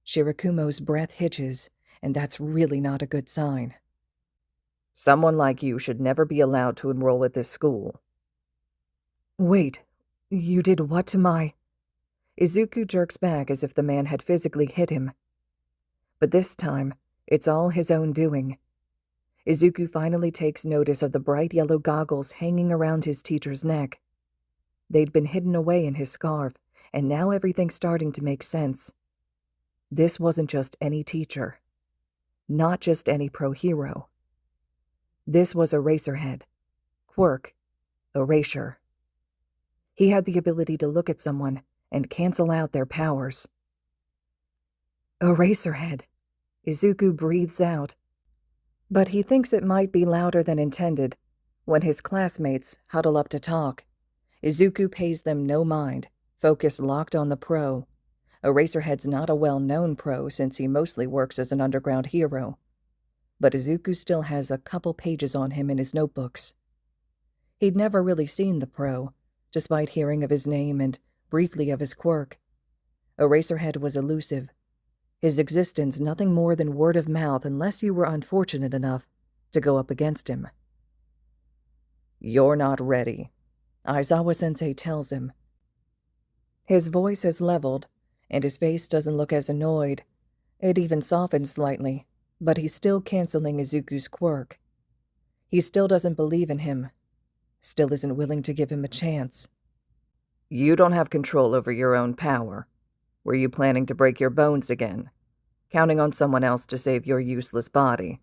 Shirakumo's breath hitches, and that's really not a good sign. Someone like you should never be allowed to enroll at this school. Wait, you did what to my... Izuku jerks back as if the man had physically hit him. But this time, it's all his own doing. Izuku finally takes notice of the bright yellow goggles hanging around his teacher's neck. They'd been hidden away in his scarf, and now everything's starting to make sense. This wasn't just any teacher. Not just any pro-hero. This was Eraserhead. Quirk. Erasure. He had the ability to look at someone and cancel out their powers. Eraserhead. Izuku breathes out. But he thinks it might be louder than intended. When his classmates huddle up to talk, Izuku pays them no mind, focus locked on the pro. Eraserhead's not a well-known pro since he mostly works as an underground hero. But Izuku still has a couple pages on him in his notebooks. He'd never really seen the pro, despite hearing of his name and briefly of his quirk. Eraserhead was elusive. His existence nothing more than word of mouth unless you were unfortunate enough to go up against him. You're not ready, Aizawa-sensei tells him. His voice has leveled, and his face doesn't look as annoyed. It even softens slightly, but he's still canceling Izuku's quirk. He still doesn't believe in him, still isn't willing to give him a chance. You don't have control over your own power. Were you planning to break your bones again? Counting on someone else to save your useless body?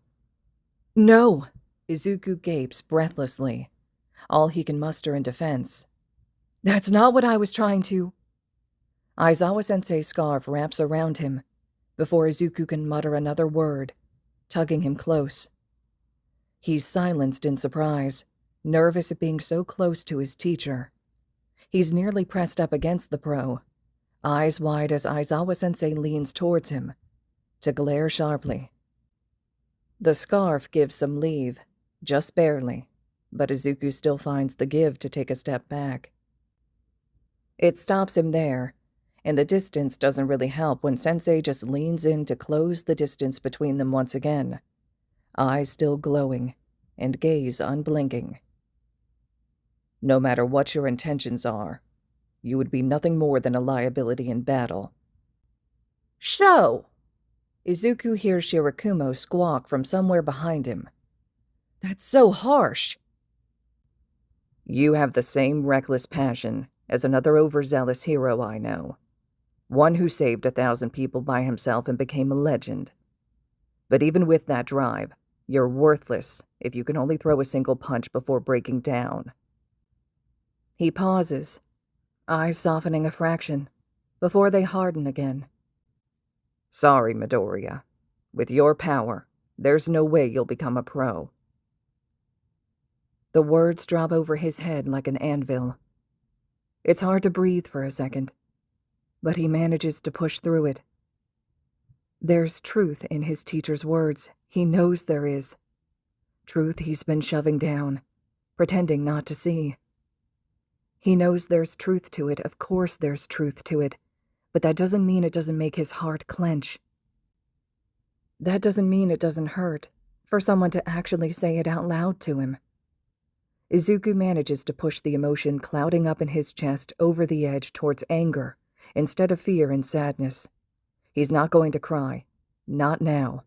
No! Izuku gapes breathlessly, all he can muster in defense. That's not what I was trying to... Aizawa-sensei's scarf wraps around him, before Izuku can mutter another word, tugging him close. He's silenced in surprise, nervous at being so close to his teacher. He's nearly pressed up against the pro, eyes wide as Aizawa-sensei leans towards him, to glare sharply. The scarf gives some leave, just barely, but Izuku still finds the give to take a step back. It stops him there, and the distance doesn't really help when Sensei just leans in to close the distance between them once again, eyes still glowing, and gaze unblinking. No matter what your intentions are, you would be nothing more than a liability in battle. Show! Izuku hears Shirakumo squawk from somewhere behind him. That's so harsh! You have the same reckless passion as another overzealous hero I know. One who saved 1,000 people by himself and became a legend. But even with that drive, you're worthless if you can only throw a single punch before breaking down. He pauses, eyes softening a fraction, before they harden again. Sorry, Midoriya. With your power, there's no way you'll become a pro. The words drop over his head like an anvil. It's hard to breathe for a second, but he manages to push through it. There's truth in his teacher's words. He knows there is. Truth he's been shoving down, pretending not to see. He knows there's truth to it. Of course there's truth to it. But that doesn't mean it doesn't make his heart clench. That doesn't mean it doesn't hurt for someone to actually say it out loud to him. Izuku manages to push the emotion clouding up in his chest over the edge towards anger instead of fear and sadness. He's not going to cry. Not now.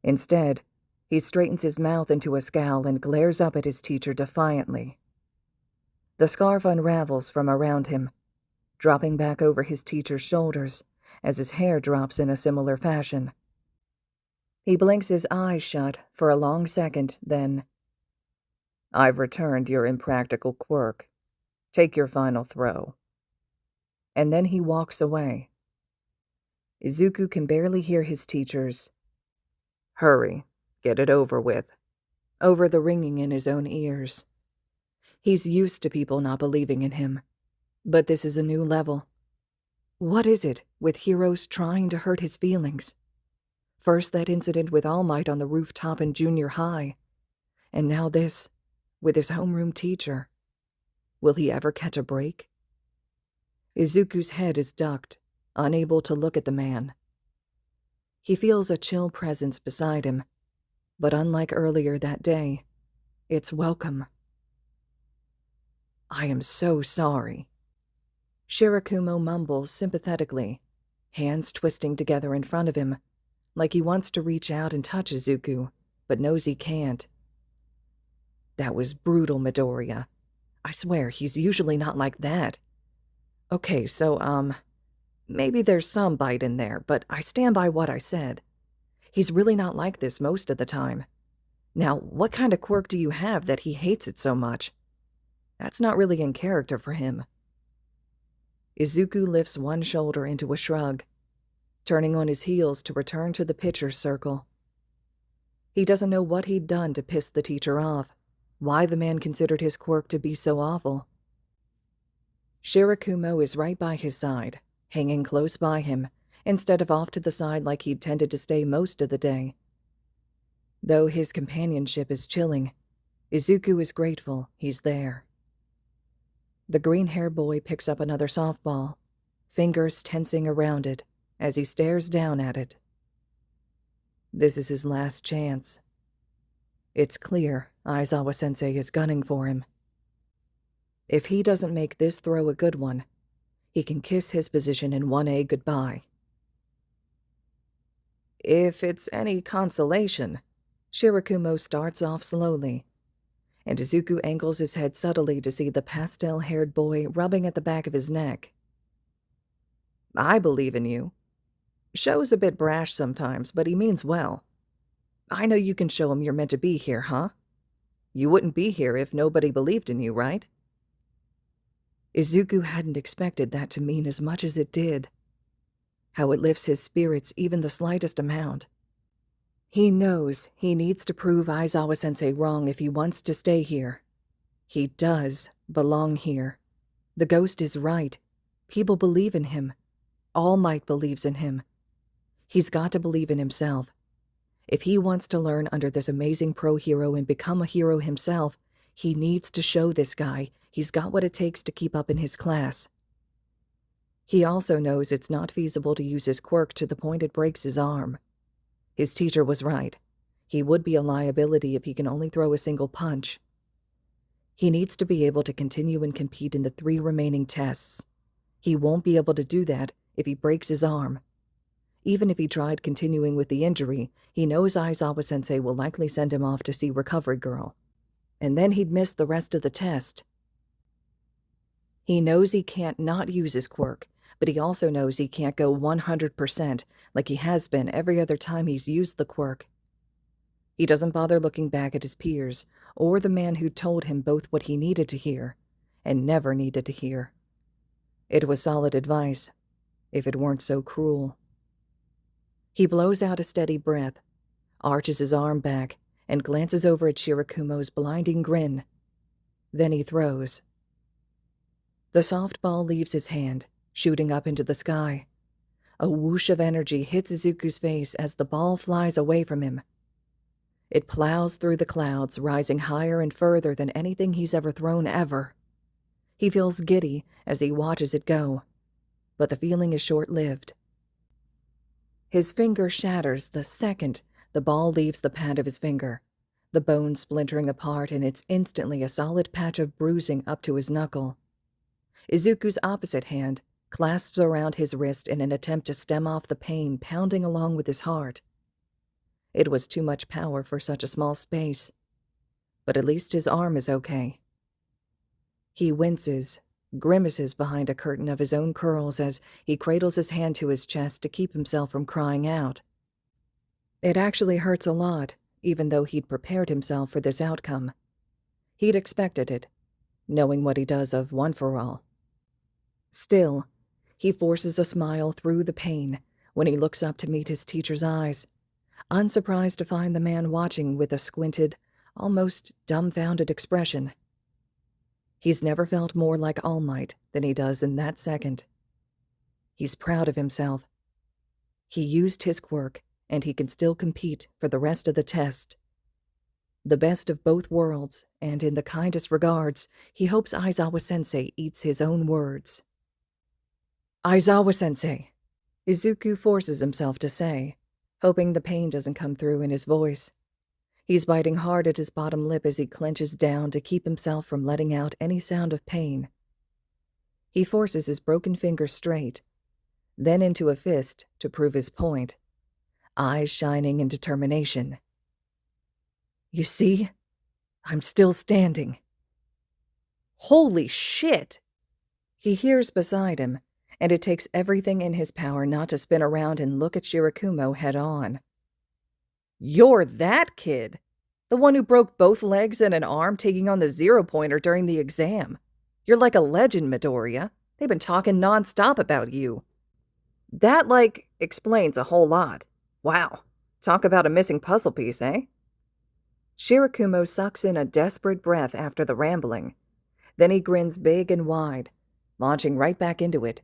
Instead, he straightens his mouth into a scowl and glares up at his teacher defiantly. The scarf unravels from around him, dropping back over his teacher's shoulders as his hair drops in a similar fashion. He blinks his eyes shut for a long second, then, "I've returned your impractical quirk. Take your final throw." And then he walks away. Izuku can barely hear his teacher's, "Hurry, get it over with," over the ringing in his own ears. He's used to people not believing in him, but this is a new level. What is it with heroes trying to hurt his feelings? First that incident with All Might on the rooftop in junior high, and now this, with his homeroom teacher. Will he ever catch a break? Izuku's head is ducked, unable to look at the man. He feels a chill presence beside him, but unlike earlier that day, it's welcome. "I am so sorry," Shirakumo mumbles sympathetically, hands twisting together in front of him, like he wants to reach out and touch Izuku, but knows he can't. "That was brutal, Midoriya. I swear, he's usually not like that. Okay, so, maybe there's some bite in there, but I stand by what I said. He's really not like this most of the time. Now, what kind of quirk do you have that he hates it so much? That's not really in character for him." Izuku lifts one shoulder into a shrug, turning on his heels to return to the pitcher's circle. He doesn't know what he'd done to piss the teacher off, why the man considered his quirk to be so awful. Shirakumo is right by his side, hanging close by him, instead of off to the side like he'd tended to stay most of the day. Though his companionship is chilling, Izuku is grateful he's there. The green-haired boy picks up another softball, fingers tensing around it as he stares down at it. This is his last chance. It's clear Aizawa-sensei is gunning for him. If he doesn't make this throw a good one, he can kiss his position in 1A goodbye. If it's any consolation, Shirakumo starts off slowly, and Izuku angles his head subtly to see the pastel-haired boy rubbing at the back of his neck. "I believe in you. Sho's a bit brash sometimes, but he means well. I know you can show him you're meant to be here, huh? You wouldn't be here if nobody believed in you, right?" Izuku hadn't expected that to mean as much as it did. How it lifts his spirits even the slightest amount. He knows he needs to prove Aizawa-sensei wrong if he wants to stay here. He does belong here. The ghost is right. People believe in him. All Might believes in him. He's got to believe in himself. If he wants to learn under this amazing pro-hero and become a hero himself, he needs to show this guy he's got what it takes to keep up in his class. He also knows it's not feasible to use his quirk to the point it breaks his arm. His teacher was right. He would be a liability if he can only throw a single punch. He needs to be able to continue and compete in the 3 remaining tests. He won't be able to do that if he breaks his arm. Even if he tried continuing with the injury, he knows Aizawa-sensei will likely send him off to see Recovery Girl. And then he'd miss the rest of the test. He knows he can't not use his quirk, but he also knows he can't go 100% like he has been every other time he's used the quirk. He doesn't bother looking back at his peers, or the man who told him both what he needed to hear, and never needed to hear. It was solid advice, if it weren't so cruel. He blows out a steady breath, arches his arm back, and glances over at Shirakumo's blinding grin. Then he throws. The softball leaves his hand, shooting up into the sky. A whoosh of energy hits Izuku's face as the ball flies away from him. It plows through the clouds, rising higher and further than anything he's ever thrown ever. He feels giddy as he watches it go, but the feeling is short-lived. His finger shatters the second the ball leaves the pad of his finger, the bone splintering apart, and it's instantly a solid patch of bruising up to his knuckle. Izuku's opposite hand clasps around his wrist in an attempt to stem off the pain pounding along with his heart. It was too much power for such a small space. But at least his arm is okay. He winces, grimaces behind a curtain of his own curls as he cradles his hand to his chest to keep himself from crying out. It actually hurts a lot, even though he'd prepared himself for this outcome. He'd expected it, knowing what he does of One for All. Still, he forces a smile through the pain when he looks up to meet his teacher's eyes, unsurprised to find the man watching with a squinted, almost dumbfounded expression. He's never felt more like All Might than he does in that second. He's proud of himself. He used his quirk, and he can still compete for the rest of the test. The best of both worlds, and in the kindest regards, he hopes Aizawa-sensei eats his own words. Aizawa-sensei, Izuku forces himself to say, hoping the pain doesn't come through in his voice. He's biting hard at his bottom lip as he clenches down to keep himself from letting out any sound of pain. He forces his broken fingers straight, then into a fist to prove his point, eyes shining in determination. You see? I'm still standing. Holy shit! He hears beside him, and it takes everything in his power not to spin around and look at Shirakumo head on. You're that kid! The one who broke both legs and an arm taking on the 0-pointer during the exam. You're like a legend, Midoriya. They've been talking non-stop about you. That, explains a whole lot. Wow. Talk about a missing puzzle piece, eh? Shirakumo sucks in a desperate breath after the rambling. Then he grins big and wide, launching right back into it.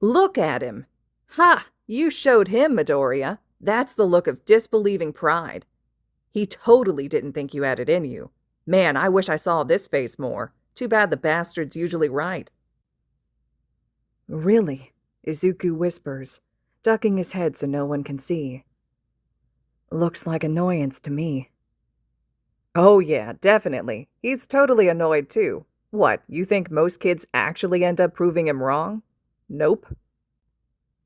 Look at him! Ha! You showed him, Midoriya. That's the look of disbelieving pride. He totally didn't think you had it in you. Man, I wish I saw this face more. Too bad the bastard's usually right. Really? Izuku whispers, ducking his head so no one can see. Looks like annoyance to me. Oh yeah, definitely. He's totally annoyed too. What, you think most kids actually end up proving him wrong? Nope.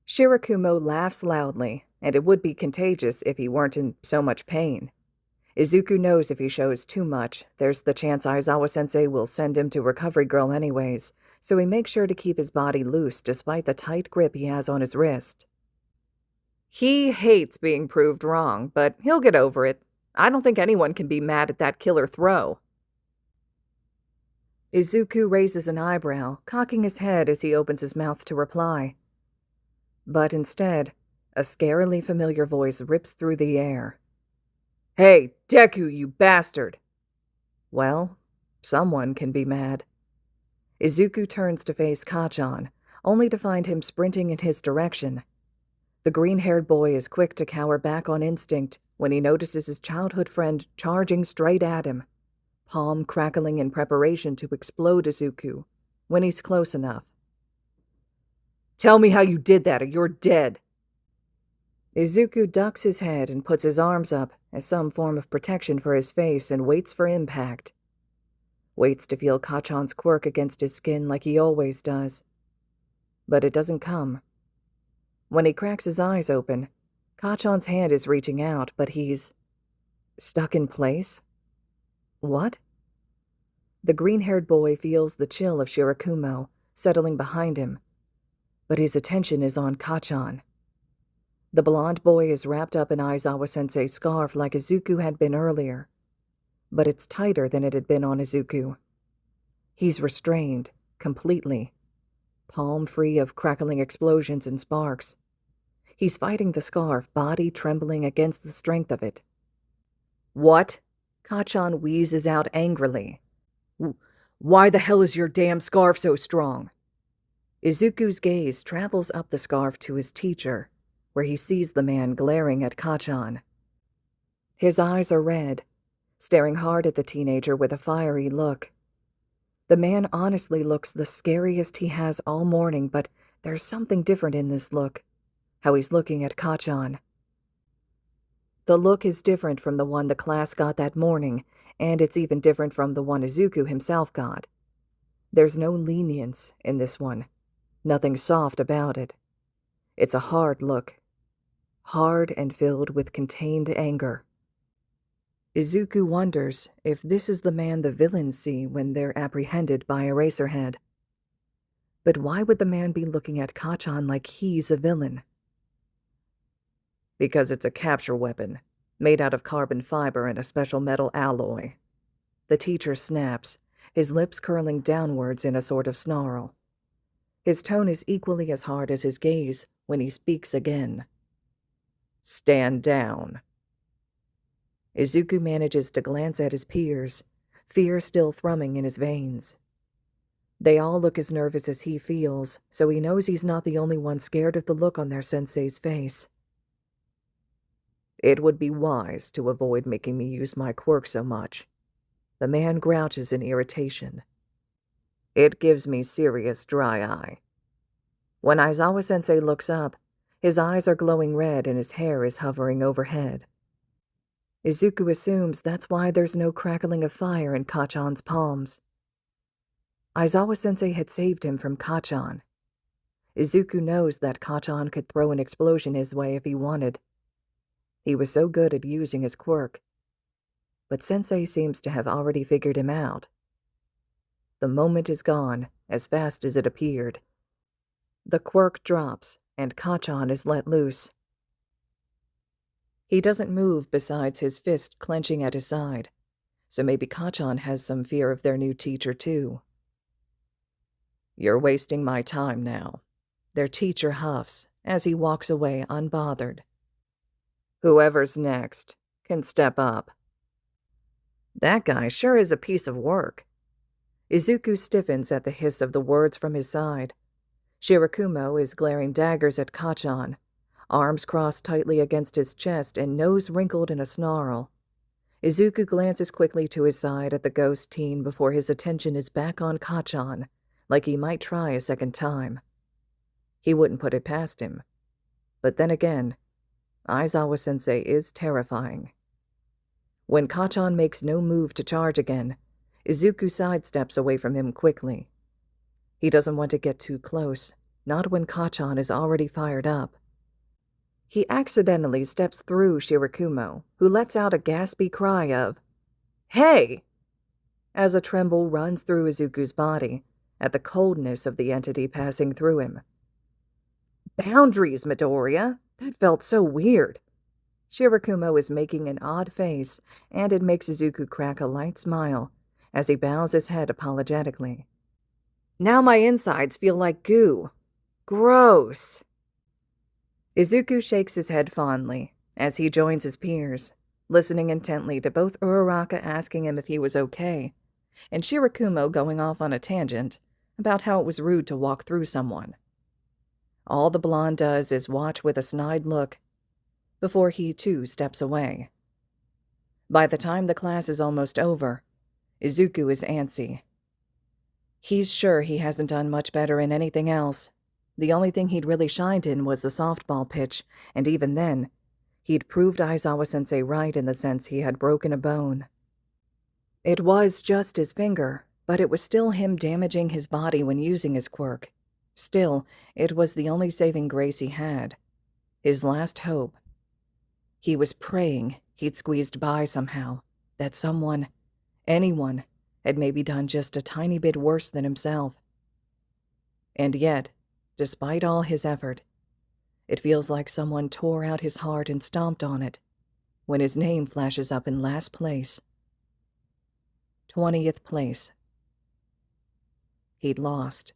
Shirakumo laughs loudly, and it would be contagious if he weren't in so much pain. Izuku knows if he shows too much, there's the chance Aizawa-sensei will send him to Recovery Girl anyways, so he makes sure to keep his body loose despite the tight grip he has on his wrist. He hates being proved wrong, but he'll get over it. I don't think anyone can be mad at that killer throw. Izuku raises an eyebrow, cocking his head as he opens his mouth to reply. But instead, a scarily familiar voice rips through the air. Hey, Deku, you bastard! Well, someone can be mad. Izuku turns to face Kacchan, only to find him sprinting in his direction. The green-haired boy is quick to cower back on instinct when he notices his childhood friend charging straight at him, palm crackling in preparation to explode Izuku when he's close enough. Tell me how you did that or you're dead. Izuku ducks his head and puts his arms up as some form of protection for his face and waits for impact. Waits to feel Kacchan's quirk against his skin like he always does. But it doesn't come. When he cracks his eyes open, Kacchan's hand is reaching out, but he's stuck in place? What? The green-haired boy feels the chill of Shirakumo settling behind him, but his attention is on Kacchan. The blonde boy is wrapped up in Aizawa-sensei's scarf like Izuku had been earlier, but it's tighter than it had been on Izuku. He's restrained, completely, palm free of crackling explosions and sparks. He's fighting the scarf, body trembling against the strength of it. What? Kacchan wheezes out angrily. Why the hell is your damn scarf so strong? Izuku's gaze travels up the scarf to his teacher, where he sees the man glaring at Kacchan. His eyes are red, staring hard at the teenager with a fiery look. The man honestly looks the scariest he has all morning, but there's something different in this look, how he's looking at Kacchan. The look is different from the one the class got that morning, and it's even different from the one Izuku himself got. There's no lenience in this one, nothing soft about it. It's a hard look. hard and filled with contained anger. Izuku wonders if this is the man the villains see when they're apprehended by Eraserhead. But why would the man be looking at Kacchan like he's a villain? Because it's a capture weapon, made out of carbon fiber and a special metal alloy. The teacher snaps, his lips curling downwards in a sort of snarl. His tone is equally as hard as his gaze when he speaks again. Stand down. Izuku manages to glance at his peers, fear still thrumming in his veins. They all look as nervous as he feels, so he knows he's not the only one scared of the look on their sensei's face. It would be wise to avoid making me use my quirk so much. The man grouches in irritation. It gives me serious dry eye. When Aizawa-sensei looks up, his eyes are glowing red and his hair is hovering overhead. Izuku assumes that's why there's no crackling of fire in Kacchan's palms. Aizawa-sensei had saved him from Kacchan. Izuku knows that Kacchan could throw an explosion his way if he wanted. He was so good at using his quirk. But Sensei seems to have already figured him out. The moment is gone as fast as it appeared. The quirk drops, and Kacchan is let loose. He doesn't move besides his fist clenching at his side, so maybe Kacchan has some fear of their new teacher too. You're wasting my time now, their teacher huffs as he walks away unbothered. Whoever's next can step up. That guy sure is a piece of work. Izuku stiffens at the hiss of the words from his side. Shirakumo is glaring daggers at Kacchan, arms crossed tightly against his chest and nose wrinkled in a snarl. Izuku glances quickly to his side at the ghost teen before his attention is back on Kacchan, like he might try a second time. He wouldn't put it past him. But then again, Aizawa-sensei is terrifying. When Kacchan makes no move to charge again, Izuku sidesteps away from him quickly. He doesn't want to get too close, not when Kacchan is already fired up. He accidentally steps through Shirakumo, who lets out a gaspy cry of, "Hey!" as a tremble runs through Izuku's body at the coldness of the entity passing through him. Boundaries, Midoriya! That felt so weird. Shirakumo is making an odd face, and it makes Izuku crack a light smile as he bows his head apologetically. Now my insides feel like goo. Gross. Izuku shakes his head fondly as he joins his peers, listening intently to both Uraraka asking him if he was okay, and Shirakumo going off on a tangent about how it was rude to walk through someone. All the blonde does is watch with a snide look before he, too, steps away. By the time the class is almost over, Izuku is antsy. He's sure he hasn't done much better in anything else. The only thing he'd really shined in was the softball pitch, and even then, he'd proved Aizawa-sensei right in the sense he had broken a bone. It was just his finger, but it was still him damaging his body when using his quirk. Still, it was the only saving grace he had. His last hope. He was praying he'd squeezed by somehow, that someone, anyone, had maybe done just a tiny bit worse than himself. And yet, despite all his effort, it feels like someone tore out his heart and stomped on it when his name flashes up in last place. 20th place. He'd lost.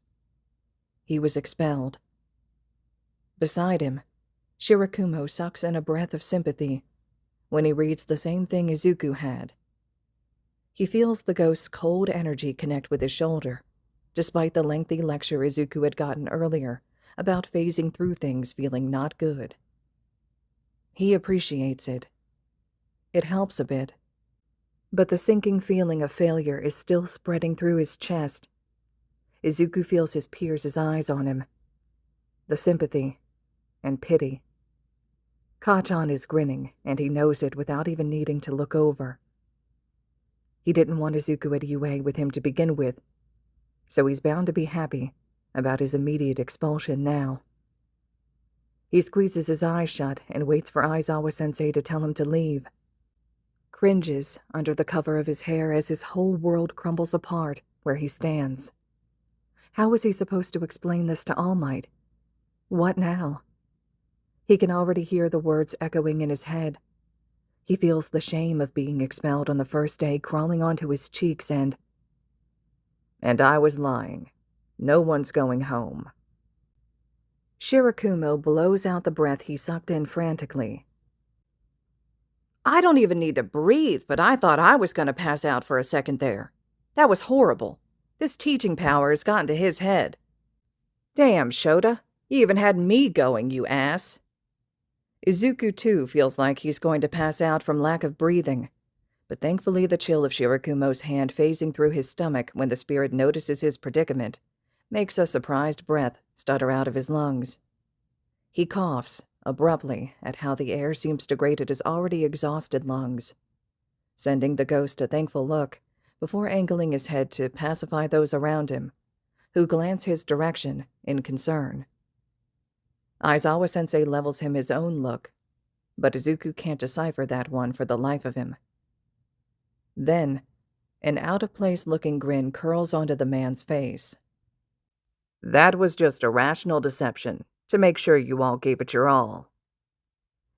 He was expelled. Beside him, Shirakumo sucks in a breath of sympathy when he reads the same thing Izuku had. He feels the ghost's cold energy connect with his shoulder, despite the lengthy lecture Izuku had gotten earlier about phasing through things feeling not good. He appreciates it. It helps a bit. But the sinking feeling of failure is still spreading through his chest. Izuku feels his peers' eyes on him. The sympathy and pity. Kacchan is grinning, and he knows it without even needing to look over. He didn't want Izuku at Yuuei with him to begin with, so he's bound to be happy about his immediate expulsion now. He squeezes his eyes shut and waits for Aizawa-sensei to tell him to leave. Cringes under the cover of his hair as his whole world crumbles apart where he stands. How is he supposed to explain this to All Might? What now? He can already hear the words echoing in his head. He feels the shame of being expelled on the first day crawling onto his cheeks and I was lying. No one's going home. Shirakumo blows out the breath he sucked in frantically. I don't even need to breathe, but I thought I was going to pass out for a second there. That was horrible. This teaching power has gotten to his head. Damn, Shota. You even had me going, you ass. Izuku, too, feels like he's going to pass out from lack of breathing. But thankfully the chill of Shirakumo's hand phasing through his stomach when the spirit notices his predicament makes a surprised breath stutter out of his lungs. He coughs abruptly at how the air seems to grate at his already exhausted lungs, sending the ghost a thankful look before angling his head to pacify those around him, who glance his direction in concern. Aizawa-sensei levels him his own look, but Izuku can't decipher that one for the life of him. Then, an out-of-place-looking grin curls onto the man's face. That was just a rational deception, to make sure you all gave it your all.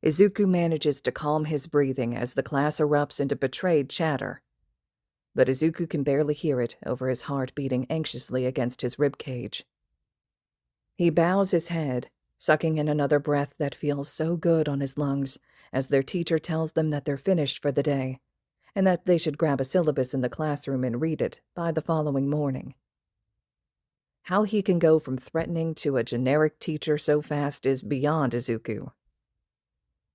Izuku manages to calm his breathing as the class erupts into betrayed chatter. But Izuku can barely hear it over his heart beating anxiously against his ribcage. He bows his head, sucking in another breath that feels so good on his lungs as their teacher tells them that they're finished for the day, and that they should grab a syllabus in the classroom and read it by the following morning. How he can go from threatening to a generic teacher so fast is beyond Izuku.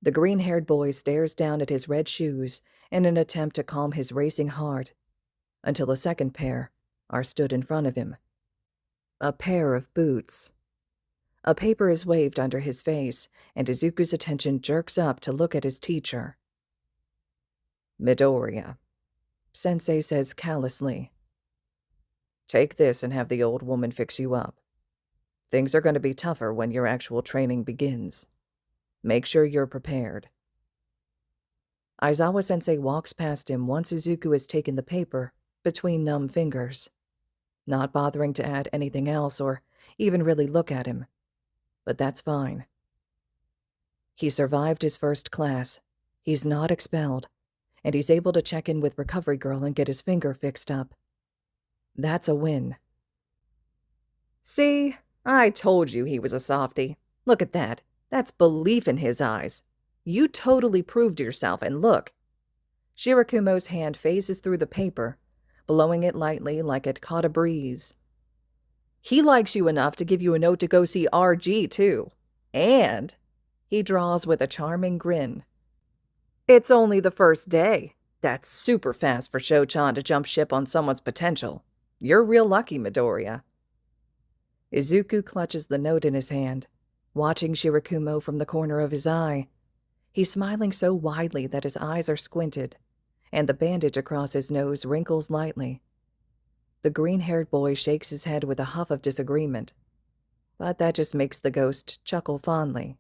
The green-haired boy stares down at his red shoes in an attempt to calm his racing heart, until a second pair are stood in front of him. A pair of boots. A paper is waved under his face, and Izuku's attention jerks up to look at his teacher. Midoriya, Sensei says callously. Take this and have the old woman fix you up. Things are going to be tougher when your actual training begins. Make sure you're prepared. Aizawa-sensei walks past him once Izuku has taken the paper between numb fingers, not bothering to add anything else or even really look at him. But that's fine. He survived his first class. He's not expelled, and he's able to check in with Recovery Girl and get his finger fixed up. That's a win. See, I told you he was a softie. Look at that. That's belief in his eyes. You totally proved yourself, and look. Shirakumo's hand phases through the paper, blowing it lightly like it caught a breeze. He likes you enough to give you a note to go see RG, too. And, he draws with a charming grin, it's only the first day. That's super fast for Sho-chan to jump ship on someone's potential. You're real lucky, Midoriya. Izuku clutches the note in his hand, watching Shirakumo from the corner of his eye. He's smiling so widely that his eyes are squinted, and the bandage across his nose wrinkles lightly. The green-haired boy shakes his head with a huff of disagreement, but that just makes the ghost chuckle fondly.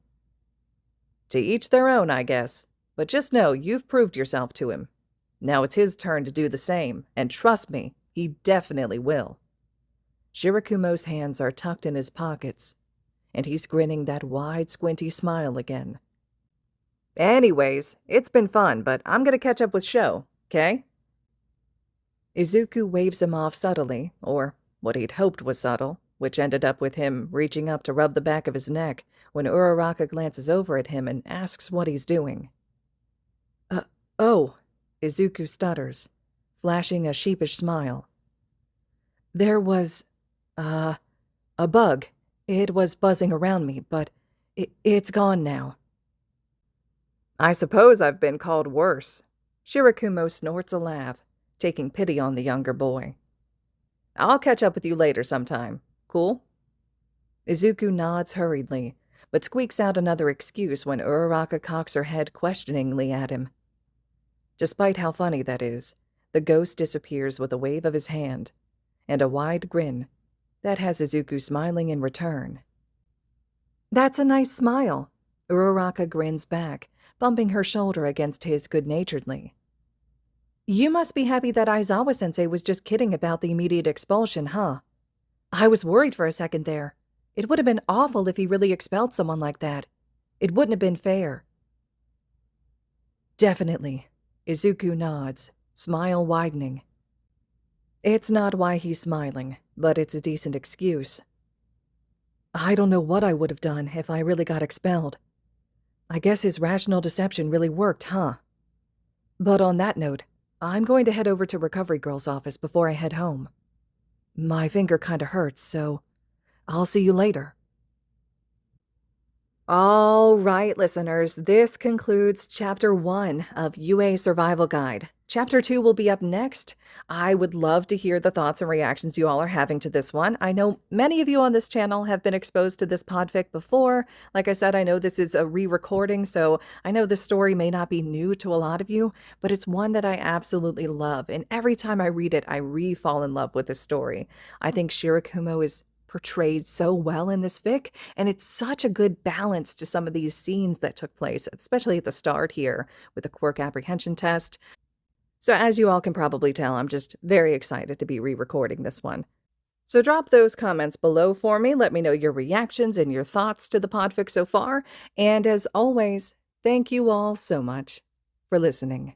To each their own, I guess, but just know you've proved yourself to him. Now it's his turn to do the same, and trust me, he definitely will. Shirakumo's hands are tucked in his pockets, and he's grinning that wide, squinty smile again. Anyways, it's been fun, but I'm gonna catch up with Sho, okay? Izuku waves him off subtly, or what he'd hoped was subtle, which ended up with him reaching up to rub the back of his neck when Uraraka glances over at him and asks what he's doing. Oh, Izuku stutters, flashing a sheepish smile. There was, a bug. It was buzzing around me, but it's gone now. I suppose I've been called worse. Shirakumo snorts a laugh, taking pity on the younger boy. I'll catch up with you later sometime. Cool? Izuku nods hurriedly, but squeaks out another excuse when Uraraka cocks her head questioningly at him. Despite how funny that is, the ghost disappears with a wave of his hand, and a wide grin that has Izuku smiling in return. That's a nice smile. Uraraka grins back, bumping her shoulder against his good-naturedly. You must be happy that Aizawa-sensei was just kidding about the immediate expulsion, huh? I was worried for a second there. It would have been awful if he really expelled someone like that. It wouldn't have been fair. Definitely. Izuku nods, smile widening. It's not why he's smiling, but it's a decent excuse. I don't know what I would have done if I really got expelled. I guess his rational deception really worked, huh? But on that note, I'm going to head over to Recovery Girl's office before I head home. My finger kinda hurts, so I'll see you later. All right, listeners, this concludes Chapter 1 of Yuuei Survival Guide. Chapter 2 will be up next. I would love to hear the thoughts and reactions you all are having to this one. I know many of you on this channel have been exposed to this podfic before. Like I said, I know this is a re-recording, so I know this story may not be new to a lot of you, but it's one that I absolutely love. And every time I read it, I re-fall in love with this story. I think Shirakumo is portrayed so well in this fic, and it's such a good balance to some of these scenes that took place, especially at the start here with the Quirk apprehension test. So as you all can probably tell, I'm just very excited to be re-recording this one. So drop those comments below for me. Let me know your reactions and your thoughts to the podfic so far. And as always, thank you all so much for listening.